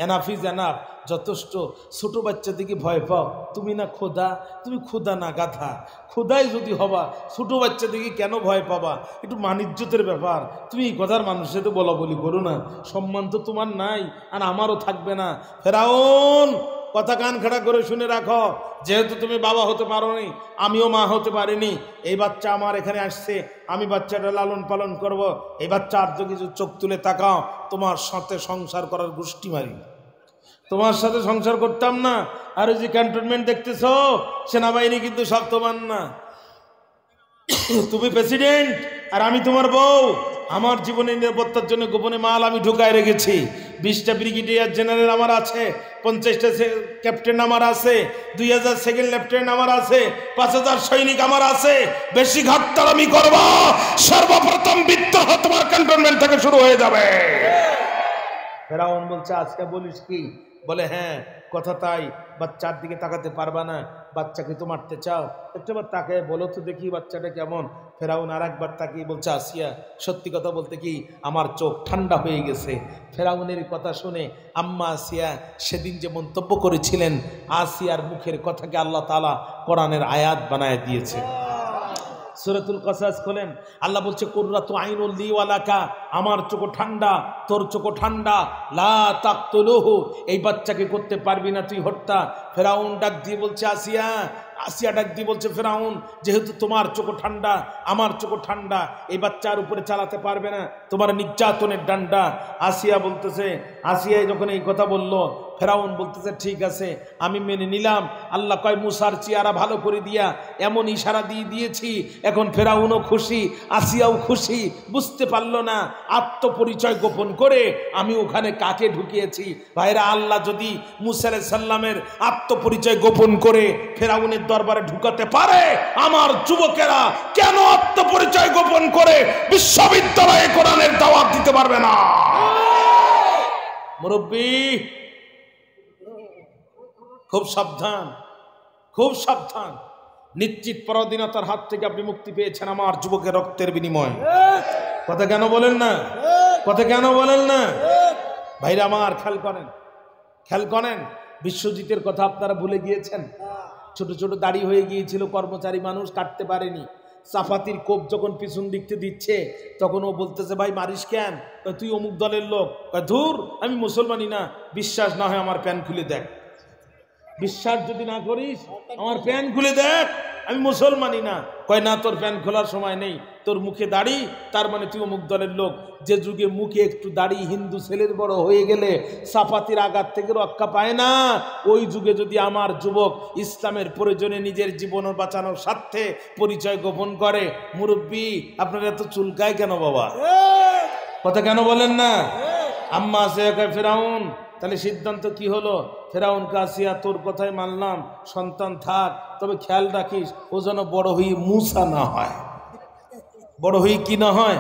A: এনাফ ইজ এনাফ, যথেষ্ট। ছোট বাচ্চা দিকে ভয় পাও, তুমি না খোদা, তুমি খোদা না গাধা। খোদাই যদি হবা, ছোট বাচ্চা দিকে কেন ভয় পাবা? একটু মানিজ্যতের ব্যাপার, তুমি এই কথার মানুষের তো বলা বলি করো না। সম্মান তো তোমার নাই আর আমারও থাকবে না। ফেরাউন, কথা কান খাড়া করে শুনে রাখো, যেহেতু তুমি বাবা হতে পারোনি, আমিও মা হতে পারিনি। এই বাচ্চা আমার এখানে আসছে, আমি বাচ্চাটা লালন পালন করব। এই বাচ্চা আর তো কিছু চোখ তুলে তাকাও, তোমার সাথে সংসার করার গোষ্ঠী মারি, তোমার সাথে সংসার করতাম না। আর ওই যে ক্যান্টনমেন্ট দেখতেছ, সেনাবাহিনী কিন্তু সব তোমার না। তুমি প্রেসিডেন্ট আর আমি তোমার বউ। আমার জীবনের নিরাপত্তার জন্য গোপনে মাল আমি ঢুকায় রেখেছি। 20টা ব্রিগেডিয়ার জেনারেল আমার আছে, 50টা ক্যাপ্টেন আমার আছে, 2000 সেকেন্ড লেফটেন্যান্ট আমার আছে, 5000 সৈনিক আমার আছে। বেশি ঘাটতার আমি করব, সর্বপ্রথম বিদ্রোহ তোমার ক্যান্টনমেন্ট থেকে শুরু হয়ে যাবে। ফেরাউন বলছে, আজকে বলিস কি? বলে, হ্যাঁ কথা তাই। বাচ্চার দিকে তাকাতে পারবা না? বাচ্চাকে তো মারতে চাও, একটাবার তাকায় বলো তো দেখি বাচ্চাটা কেমন। ফেরাউন আর একবার তাকিয়ে বলছে, আসিয়া সত্যি কথা বলতে কি আমার চোখ ঠান্ডা হয়ে গেছে। ফেরাউনের কথা শুনে আম্মা আসিয়া সেদিন যে মন্তব্য করেছিলেন, আসিয়ার মুখের কথাকে আল্লাহ তাআলা কোরআনের আয়াত বানায় দিয়েছে। সূরাতুল কাসাস খোলেন, আল্লাহ বলছে কুররাতু আইনুল লি ওয়া লাকা, আমার চোখ ঠান্ডা তোর চোখ ঠান্ডা, লা তাকতুলুহু, এই বাচ্চাকে করতে পারবি না তুই হত্যা। ফেরাউন ডাক দিয়ে বলছে আসিয়া, আসিয়া ডাক দিয়ে বলছে ফেরাউন, যেহেতু তোমার চোখ ঠান্ডা আমার চোখ ঠান্ডা, এই বাচ্চার উপরে চালাতে পারবে না তোমার নির্যাতনের ডান্ডা। আসিয়া বলতেছে, আসিয়া যখন এই কথা বলল, ফেরাউন বলতেছে ঠিক আছে আমি মেনে নিলাম। আল্লাহ কয় মুসার চেহারা ভালো করে দিয়া এমন ইশারা দিয়ে দিয়েছি, এখন ফেরাউনও খুশি আসিয়াও খুশি। বুঝতে পারলো না আত্মপরিচয় গোপন করে আমি ওখানে কাকে ঢুকিয়েছি। ভাইরা, আল্লাহ যদি মুসা আলাইহিস সালামের আত্মপরিচয় গোপন করে ফেরাউনের দরবারে ঢুকাতে পারে, আমার যুবকেরা কেন আত্মপরিচয় গোপন করে বিশ্ববিদ্যালয়ে কোরআনের দাওয়াত দিতে পারবে না? মুরব্বী খুব সাবধান, খুব সাবধান। নিশ্চিত পরাধীনতার হাত থেকে আপনি মুক্তি পেয়েছেন আমার যুবকের রক্তের বিনিময়। কথা কেন বলেন না? কথা কেন বলেন না? ভাইরা আমার, খেয়াল করেন, খেয়াল করেন। বিশ্বজিতের কথা আপনারা ভুলে গিয়েছেন। ছোট ছোট দাড়ি হয়ে গিয়েছিল, কর্মচারী মানুষ কাটতে পারেনি। চাপাতির কোপ যখন পিছন দিকতে দিচ্ছে তখন ও বলতেছে ভাই মারিস কেন? তুই অমুক দলের লোক। ধুর, আমি মুসলমানই না। বিশ্বাস না হয় আমার প্যান্ট খুলে দেখ, বিশ্বাস যদি না করিস আমার প্যান্ট খুলে দেখ, আমি মুসলমানই না। কয় না, তোর প্যান্ট খোলার সময় নেই, তোর মুখে দাড়ি, তার মানে তুই অমুক দলের লোক। যে যুগে মুখে একটু দাড়ি হিন্দু ছেলের বড় হয়ে গেলে চাপাতির আঘাত থেকে রক্ষা পায় না, ওই যুগে যদি আমার যুবক ইসলামের প্রয়োজনে নিজের জীবন বাঁচানোর স্বার্থে পরিচয় গোপন করে, মুরব্বী আপনারা এত চুলকায় কেন বাবা? কথা কেন বলেন না? আম্মা আছে ফেরাউন, তাহলে সিদ্ধান্ত কি হলো? ফেরাউন কাসিয়া তোর কথাই মানলাম, সন্তান থাক, তবে খেয়াল রাখিস ও যেন বড় হয়ে মুসা না হয়। বড় হয়ে কি না হয়?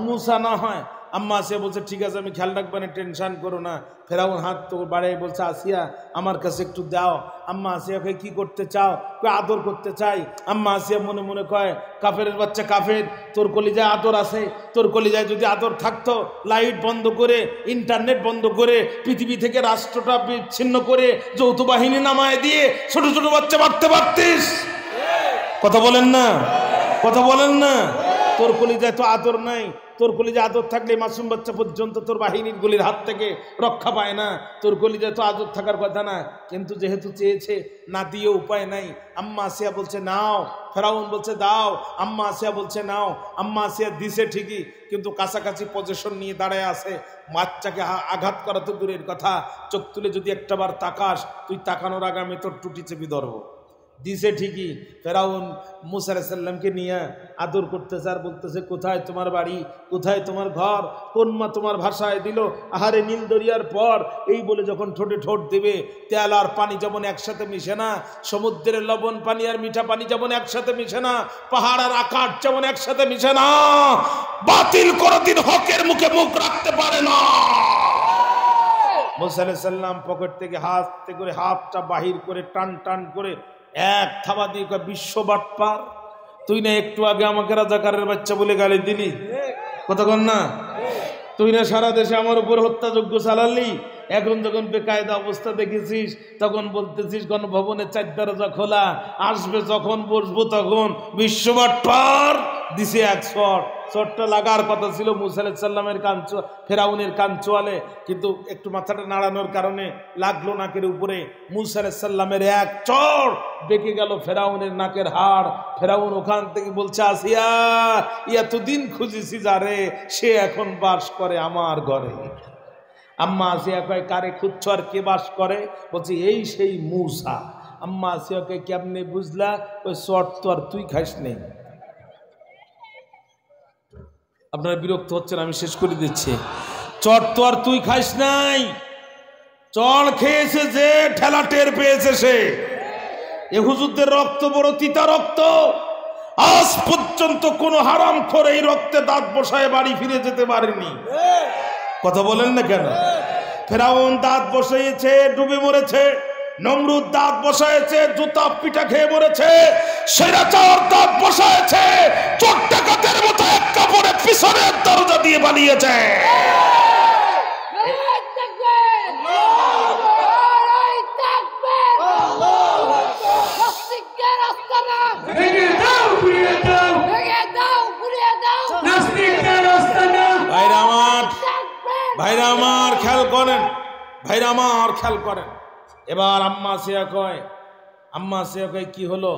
A: মুসা না হয়। আম্মা আসিয়া বলছে ঠিক আছে আমি খেয়াল রাখবো না, টেনশন করো না। ফেরাউন হাত তো বাড়াই বলছে আসিয়া আমার কাছে একটু দাও। আম্মা আসিয়াকে কি করতে চাও? আদর করতে চাই। আম্মা আসিয়া মনে মনে কয় কাফেরের বাচ্চা কাফের, তোর কলিজায় আদর আছে। তোর কলিজায় যদি আদর থাকতো, লাইট বন্ধ করে ইন্টারনেট বন্ধ করে পৃথিবী থেকে রাষ্ট্রটা বিচ্ছিন্ন করে যৌথ বাহিনী নামায় দিয়ে ছোট ছোট বাচ্চা মারতে পারতিস। কথা বলেন না? কথা বলেন না? তোর কলিজায় তো আদর নাই। তোর কলিজায় আদর থাকলে মাসুম বাচ্চা পর্যন্ত তোর বাহিনীর গুলির হাত থেকে রক্ষা পায় না। তোর কলিজায় তো আদর থাকার কথা না, কিন্তু যেহেতু চেয়েছে না দিয়ে উপায় নাই। আম্মা আসিয়া বলছে নাও, ফেরাউন বলছে দাও, আম্মা আসিয়া বলছে নাও। আম্মা আসিয়া দিছে ঠিকই, কিন্তু কাছাকাছি পজিশন নিয়ে দাঁড়ায় আছে। বাচ্চাকে আঘাত করা তো দূরের কথা, চোখ তুলে যদি একটাবার তাকাস, তুই তাকানোর আগে আমি তোর টুটি চেপি ধরবো। দিছে ঠিকই। ফেরাউন মুসা আলাইহিস সালামকে নিয়ে আদর করতেছে আর বলতেছে কোথায় তোমার বাড়ি, কোথায় তোমার ঘর, কোন মা তোমার ভাষায় দিল? আহারে নীল দরিয়ার পর, এই বলে যখন ঠোঁটে ঠোঁট দেবে, তেল আর পানি যেমন একসাথে মিশে না, সমুদ্রের লবণ পানি আর মিঠা পানি যেমন একসাথে মিশে না, পাহাড় আর আকাশ যেমন একসাথে মিশে না, বাতিল কোনদিন হকের মুখে মুখ রাখতে পারে না। মুসা আলাইহিস সালাম পকেট থেকে হাতটা বাহির করে টান টান করে এক থাবা দিয়ে বিশ্ব বাটপার, তুই না একটু আগে আমাকে রাজাকারের বাচ্চা বলে গালি দিলি, কতক্ষণ না? তুই না সারা দেশে আমার উপর হত্যাযজ্ঞ চালালি, এখন যখন বেকায়দা অবস্থা দেখেছিস তখন বলতেছিস গণভবনের 4 দরজা খোলা, আসবে যখন বসবো তখন। বিশ্ব বাটপার দিছে এক শটটা লাগার কথা ছিল মুসা আলাইহিস সালামের ফেরাউনের কান চোয়ালে, কিন্তু একটু মাথাটা নাড়ানোর কারণে লাগলো নাকের উপরে। মুসা আলাইহিস সালামের এক চড় বেঁকে গেল ফেরাউনের নাকের হাড়। ফেরাউন ওখান থেকে বলছে আসিয়া এতদিন খুঁজেছি যারে, সে এখন বাস করে আমার ঘরে। আম্মা আসিয়া কয় কারে খুঁজছ আর কে বাস করে? বলছে এই সেই মুসা। আম্মা আসিয়াকে কেমনে বুঝলা? ওই শর্ট তো আর তুই খাইস নেই। আপনারা বিরক্ত হচ্ছেন, আমি শেষ করে দিচ্ছি। চট তো আর তুই খাইস নাই, চড় খেয়েছে যে, ঠেলা টের পেয়েছে সে। এ হুজুরদের রক্ত বড় তিতা রক্ত, আজ পর্যন্ত কোন হারামখোর এই রক্তে দাঁত বসায় বাড়ি ফিরে যেতে পারেনি। কথা বলেন না কেন? ফেরাউন দাঁত বসাইছে, ডুবে মরেছে। নমরুদ দাঁত বসাইছে, জুতা পিটা খেয়ে মরেছে। স্বৈরাচার দাঁত বসাইছে, চোর ডাকাতের মতো এক কাপড়ে পিছনের দরজা দিয়ে পালিয়েছে।
B: Bring it down!
A: ভাইরা আমার খেয়াল করেন, ভাইরা আমার খেয়াল করেন। এবার আম্মা আসিয়া কয়, আম্মা আসিয়া কয় কি হলো?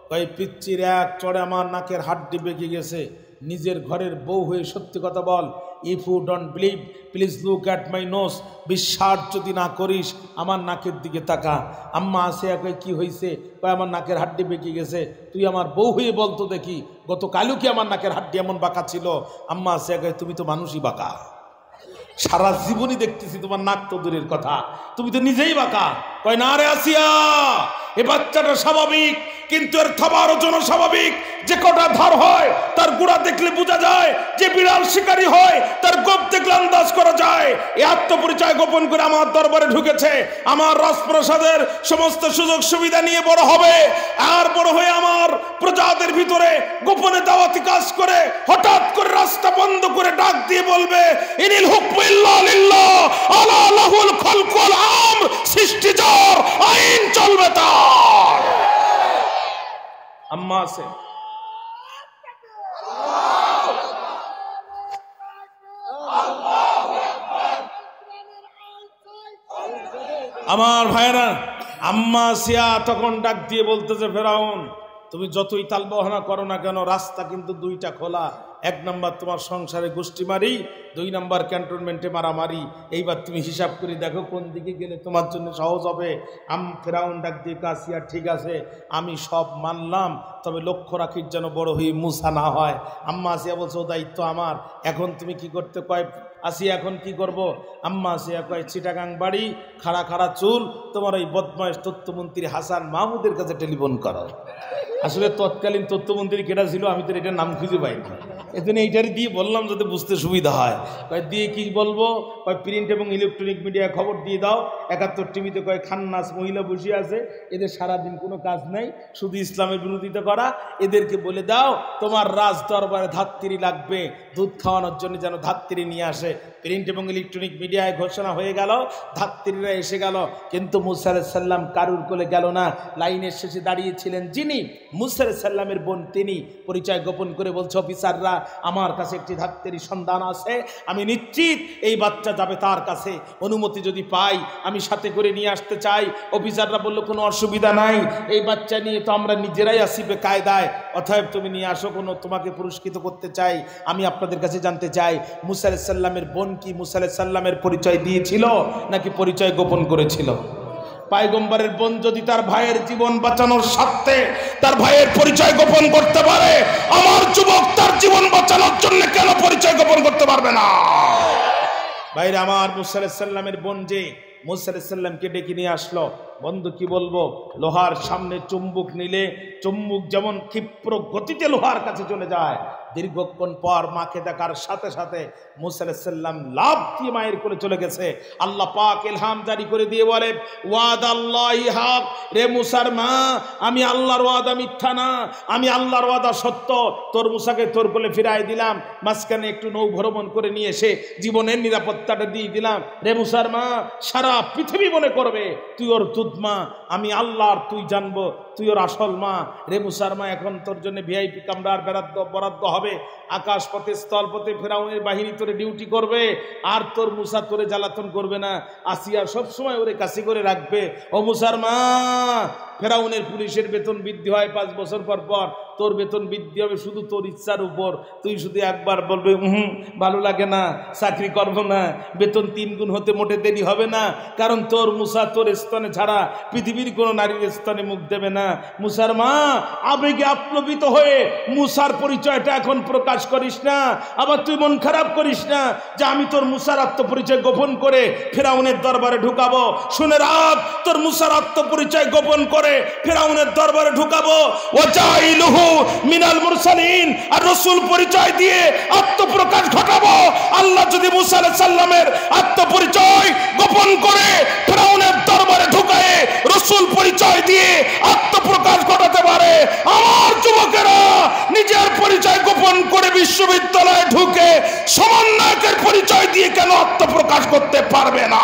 A: কয় পিচ্চির এক চড়ে আমার নাকের হাড্ডি বেঁকে গেছে। নিজের ঘরের বউ হয়ে সত্যি কথা বল। If you don't believe please look at my nose. বিশ্বাস যদি না করিস আমার নাকের দিকে তাকা। আম্মা আসিয়া কয় কি হয়েছে? কয় আমার নাকের হাড্ডি বেঁকে গেছে। তুই আমার বউ হয়ে বলতো দেখি, গতকালও কি আমার নাকের হাড্ডি এমন বাঁকা ছিল? আম্মা আসিয়া কয় তুমি তো মানুষই বাঁকা, সারা জীবনই দেখতেছি তোমার নাক তো দূরের কথা, তুমি তো নিজেই বাঁকা। কয় না রে আসিয়া, এ বাচ্চাটা স্বাভাবিক, কিন্তু এর থাবার জন্য স্বাভাবিক। যে কটা ধার হয় তার গুড়া দেখলে বোঝা যায়, যে বিড়াল শিকারী হয় তার গোপ দেখলে আন্দাজ করা যায়। এই আত্মপরিচয় গোপন করে আমার দরবারে ঢুকেছে, আমার রাজপ্রাসাদের সমস্ত সুযোগ সুবিধা নিয়ে বড় হবে, আর বড় হয়ে আমার প্রজাদের ভিতরে গোপনে দাওয়াতি কাজ করে হঠাৎ করে রাস্তা বন্ধ করে ডাক দিয়ে বলবে ইনিল হুকমু ইল্লা লিল্লাহ আলা লাহুল খালকু ওয়াল আমর। সৃষ্টি যার, আইন চলবে তার। আম্মা আছে আমার ভাইরা। আম্মা সিয়া তখন ডাক দিয়ে বলতেছে ফেরাউন তুমি যতই তালবাহনা করো না কেন, রাস্তা কিন্তু দুইটা খোলা। এক নাম্বার তোমার সংসারে গোষ্ঠী মারি, 2 নাম্বার ক্যান্টনমেন্টে মারামারি। এইবার তুমি হিসাব করে দেখো কোন দিকে গেলে তোমার জন্য সহজ হবে। ফেরাউন ডাক দিয়ে কাসিয়া ঠিক আছে আমি সব মানলাম, তবে লক্ষ্য রাখির যেন বড় হয়ে মুসা না হয়। আম্মা আসিয়া বলছে ও দায়িত্ব আমার। এখন তুমি কি করতে কয় আসিয়া এখন কি করব? আম্মা আসিয়া কয় চিটাগাং বাড়ি, খাড়া খাড়া চুল, তোমার ওই বদমাইশ তথ্যমন্ত্রী হাসান মাহমুদের কাছে টেলিফোন করো। আসলে তৎকালীন তথ্যমন্ত্রী কেটা ছিল আমি তো এটার নাম খুঁজে পাইনি, এজন্য এইটারই দিয়ে বললাম যাতে বুঝতে সুবিধা হয়। কয় দিয়ে কি বলবো? কয় প্রিন্ট এবং ইলেকট্রনিক মিডিয়া খবর দিয়ে দাও। 71 টিভিতে কয় খান্নাস মহিলা বসে আছে, এদের সারাদিন কোনো কাজ নাই, শুধু ইসলামের বিরোধিতা করা। এদেরকে বলে দাও তোমার রাজ দরবারে ধাত্রী লাগবে, দুধ খাওয়ানোর জন্য যেন ধাত্রী নিয়ে আসে। প্রিন্ট এবং ইলেকট্রনিক মিডিয়ায় ঘোষণা হয়ে গেল, ধাত্রীরা এসে গেল। কিন্তু মুসা আলাইহিস সালাম কারুর কোলে গেল না। লাইনের শেষে দাঁড়িয়েছিলেন যিনি, মুসা আলাইহিস সালামের বোন, তিনি পরিচয় গোপন করে বলছে অফিসাররা আমার কাছে একটি ধাত্রীর সন্ধান আছে, আমি নিশ্চিত এই বাচ্চা যাবে তার কাছে, অনুমতি যদি পাই আমি সাথে করে নিয়ে আসতে চাই। অফিসাররা বলল কোনো অসুবিধা নাই, এই বাচ্চা নিয়ে তো আমরা নিজেরাই আসি বেকায়দায়, অতএব তুমি নিয়ে আসো, কোনো তোমাকে পুরস্কৃত করতে চাই। আমি আপনাদের কাছে জানতে চাই মুসা আলাইহিস সালামের বোন কি মুসা আলাইহিস সালামের পরিচয় দিয়েছিল নাকি পরিচয় গোপন করেছিল? পয়গম্বরের বোন যদি তার ভাইয়ের জীবন বাঁচানোর স্বার্থে তার ভাইয়ের পরিচয় গোপন করতে পারে, আমার যুবক তার জীবন বাঁচানোর জন্য কেন পরিচয় গোপন করতে পারবে না? ভাইরা আমার, মুসা আলাইহিস সালামের বোন যে মুসা আলাইহিস সালামকে ডেকে নিয়ে আসলো। বন্ধু কি বলবো, লোহার সামনে চুম্বুক নিলে চুম্বুক যেমন ক্ষিপ্র গতিতে লোহার কাছে চলে যায়, দীর্ঘক্ষণ পর মাকে দেখার সাথে সাথে মুসা আলাইহিস সালাম লাফ দিয়ে মায়ের কোলে চলে গেছে। আল্লাহ পাক ইলহাম জারি করে দিয়ে বলে ওয়াদাল্লাহি হক, রে মুসার মা আমি আল্লাহর ওয়াদা মিথ্যা না, আমি আল্লাহর ওয়াদা সত্য। তোর মুসাকে তোর কোলে ফিরাই দিলাম, মাঝখানে একটু নৌ ভ্রমণ করে নিয়ে এসে জীবনের নিরাপত্তাটা দিয়ে দিলাম। রে মুসার মা সারা পৃথিবী মনে করবে তুই ওর দুধ মা, আমি আল্লাহর তুই জানবো তুই ওর আসল মা। রে মুসার মা এখন তোর জন্য ভিআইপি কামরার বরাদ্দ হবে, আকাশ পথে স্থল পথে ফেরাউনের বাহিনী তোরে ডিউটি করবে, আর তোর মুসা তোরে জ্বালাতন করবে না, আসিয়া সবসময় ওরে কাছে করে রাখবে। ও মুসার মা, ফেরাউনের পুলিশের বেতন বৃদ্ধি হয় 5 বছর পর পর, তোর বেতন বৃদ্ধি হবে শুধু তোর ইচ্ছার উপর। তুই শুধু একবার বলবে ভালো লাগে না, চাকরি করবো না, বেতন 3 গুণ হতে মোটে দেরি হবে না, কারণ তোর মুসা তোর স্তনে ছাড়া পৃথিবীর কোনো নারীর স্তনে মুখ দেবে না। মুসার মা আবেগে আপ্লবিত হয়ে মুসার পরিচয়টা এখন প্রকাশ করিস না, আবার তুই মন খারাপ করিস না যে আমি তোর মুসার আত্মপরিচয় গোপন করে ফেরাউনের দরবারে ঢুকাবো। শুনে রাখ, তোর মুসার আত্মপরিচয় গোপন করে ফেরাউনের দরবারে ঢুকাবো। ওয়াজাইলুহু মিনাল মুরসালিন, আর রাসূল পরিচয় দিয়ে আত্মপ্রকাশ ঘটাবো। আল্লাহ যদি মুসা আলাইহিস সালামের আত্মপরিচয় গোপন করে ফেরাউনের দরবারে ঢুকায় রাসূল পরিচয় দিয়ে আত্মপ্রকাশ ঘটাতে পারে, আমার যুবকেরা নিজের পরিচয় গোপন করে বিশ্ববিদ্যালয়ে ঢুকে সমন্বয়কের পরিচয় দিয়ে কেন আত্মপ্রকাশ করতে পারবে না?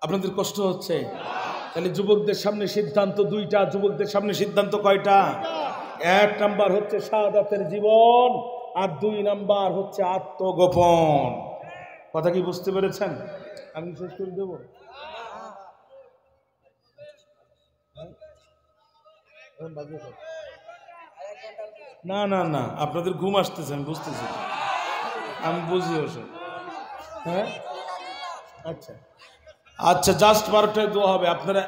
A: আপনাদের কষ্ট হচ্ছে? তাহলে যুবকদের সামনে সিদ্ধান্ত দুইটা, যুবকদের সামনে সিদ্ধান্ত কয়টা? 1 নাম্বার হচ্ছে শাহাদাতের জীবন, আর 2 নাম্বার হচ্ছে আত্মগোপন। কথা কি বুঝতে পেরেছেন? আমি শেষ করে দেব। না না না, আপনাদের ঘুম আসতেছে, আমি বুঝতেছি, আমি বুঝি ওসব। হ্যাঁ আচ্ছা আচ্ছা, জাস্ট 12টায় দোয়া হবে। আপনারা